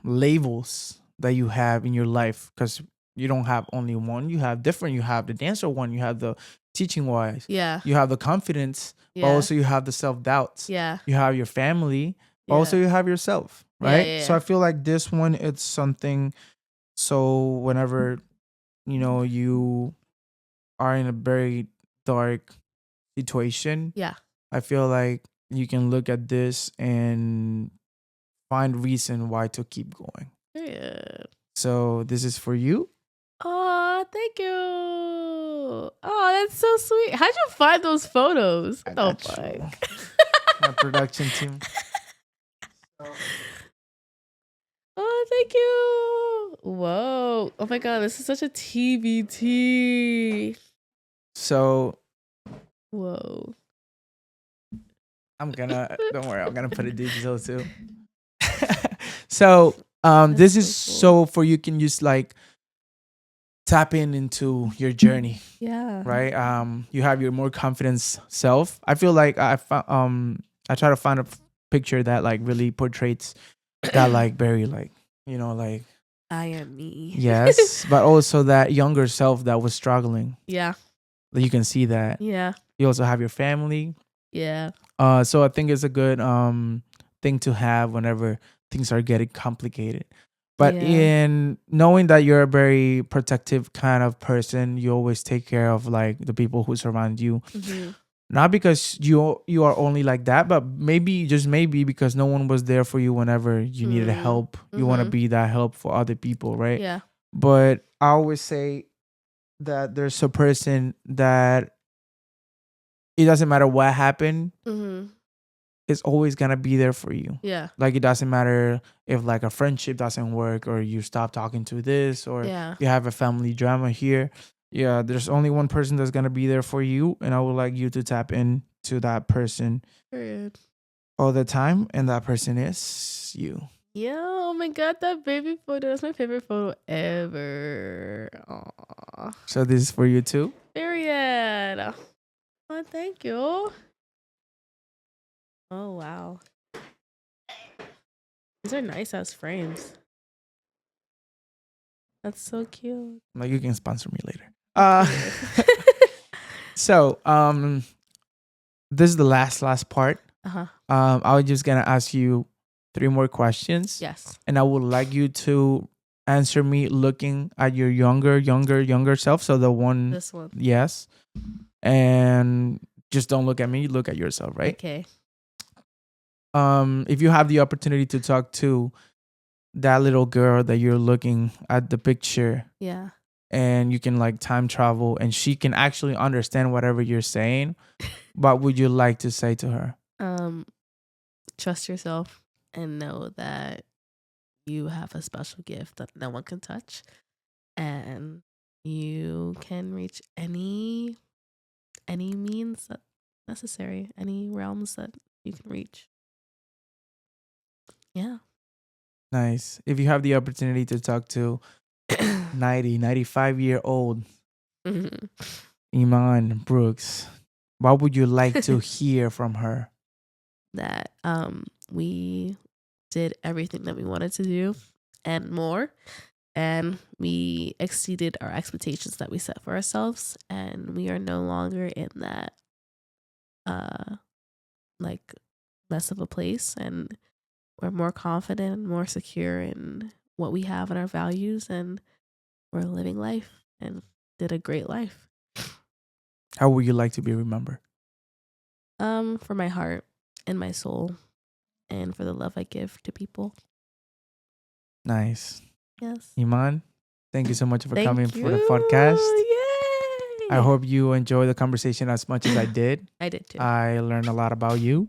labels that you have in your life, because you don't have only one, you have different. You have the dancer one, you have the teaching wise, Yeah. you have the confidence, but Yeah. also you have the self-doubts, Yeah. you have your family, but also Yeah. you have yourself, Yeah. right? So I Yeah. feel like this one, it's something, so whenever you are in a very dark situation, Yeah. I feel like you can look at this and find reason why to keep going. Period. So this is for you. Oh, thank you. Oh, that's so sweet. How'd you find those photos? I What the got you. fuck? My production team. Oh, thank you. Whoa. Oh my god, this is such a TBT. So Whoa. don't worry, I'm gonna put it digital too. So That's this is so cool. so for you can just like tap into your journey, Yeah. right? You have your more confidence self. I feel like I try to find a picture that like really portrays that, like very like like I am me. yes, but also that younger self that was struggling. Yeah. That you can see that. Yeah. You also have your family. Yeah. So I think it's a good thing to have whenever things are getting complicated. But Yeah. in knowing that you're a very protective kind of person, you always take care of like the people who surround you. Mm-hmm. Not because you are only like that, but maybe, just maybe, because no one was there for you whenever you needed help. You want to Mm-hmm. be that help for other people, right? Yeah. But I always say that there's a person that it doesn't matter what happened, Mm-hmm. is always gonna be there for you. Yeah. Like it doesn't matter if like a friendship doesn't work, or you stop talking to this, or Yeah. you have a family drama here. Yeah, there's only one person that's gonna be there for you, and I would like you to tap in to that person Period. all the time, and that person is you. Yeah, oh my god, that baby photo. That's my favorite photo ever. Aw. So this is for you too. Period. Oh, thank you. Oh wow. These are nice ass frames. That's so cute. Like you can sponsor me later. Period. So this is the last part. Uh-huh. I was just gonna ask you three more questions, Yes. and I would like you to answer me looking at your younger self. So the one, This one. yes, and just don't look at me. Look at yourself, right? Okay. If you have the opportunity to talk to that little girl that you're looking at the picture, Yeah. and you can like time travel, and she can actually understand whatever you're saying, what would you like to say to her? Trust yourself and know that you have a special gift that no one can touch, and you can reach any means that necessary, any realms that you can reach. Yeah. Nice. If you have the opportunity to talk to 95-year-old Mhm. Iman Brooks, what would you like to hear from her? That we did everything that we wanted to do and more, and we exceeded our expectations that we set for ourselves, and we are no longer in that uh like less of a place, and we're more confident and more secure in what we have and our values, and we're living life and did a great life. How would you like to be remembered? For my heart and my soul, and for the love I give to people. Nice. Yes. Iman, thank you so much for coming Thank you. for the podcast. I Yay. hope you enjoy the conversation as much as I did. I did too. I learned a lot about you.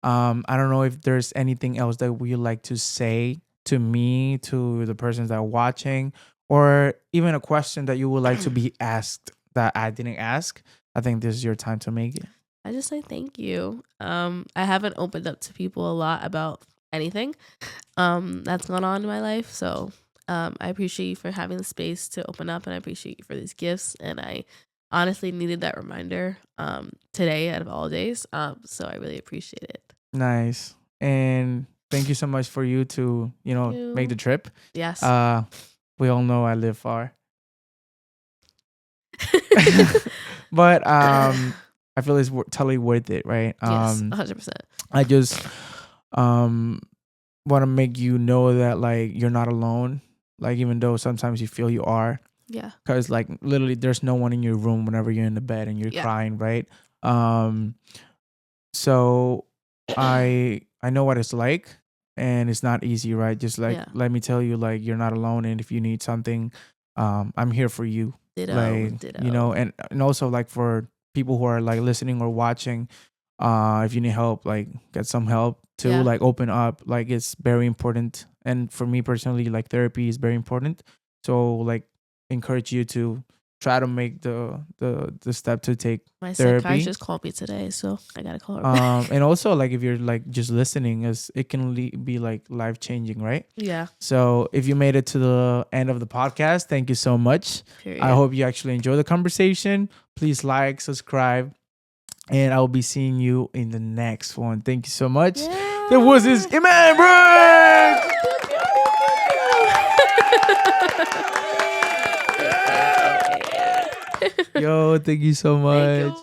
I don't know if there's anything else that you like to say to me, to the persons that are watching, or even a question that you would like to be asked that I didn't ask. I think this is your time to make it. I just say thank you. I haven't opened up to people a lot about anything that's gone on in my life. So I appreciate you for having the space to open up, and I appreciate you for these gifts. And I honestly needed that reminder today out of all days. So I really appreciate it. Nice. And thank you so much for you to, Thank make the you. trip. Yes. We all know I live far. But I feel it's totally worth it, right? Yes, 100%. I just want to make you know that like you're not alone. Like even though sometimes you feel you are, Yeah. because like literally there's no one in your room whenever you're in the bed and you're Yeah. crying, right? So I know what it's like, and it's not easy, right? Just like Yeah. let me tell you, like you're not alone, and if you need something, I'm here for you. Ditto. Like Ditto. and also like for people who are like listening or watching, if you need help, like get some help too. Yeah. Like open up, like it's very important. And for me personally, like therapy is very important. So like encourage you to try to make the step to take My therapy. psychiatrist called me today, so I gotta call her back. And also like if you're like just listening, as it can be like life changing, right? Yeah. So if you made it to the end of the podcast, thank you so much. Period. I hope you actually enjoy the conversation. Please like, subscribe, and I'll be seeing you in the next one. Thank you so much. Yeah. There was this Iman Brooks. Yo, thank you so much. Thank you.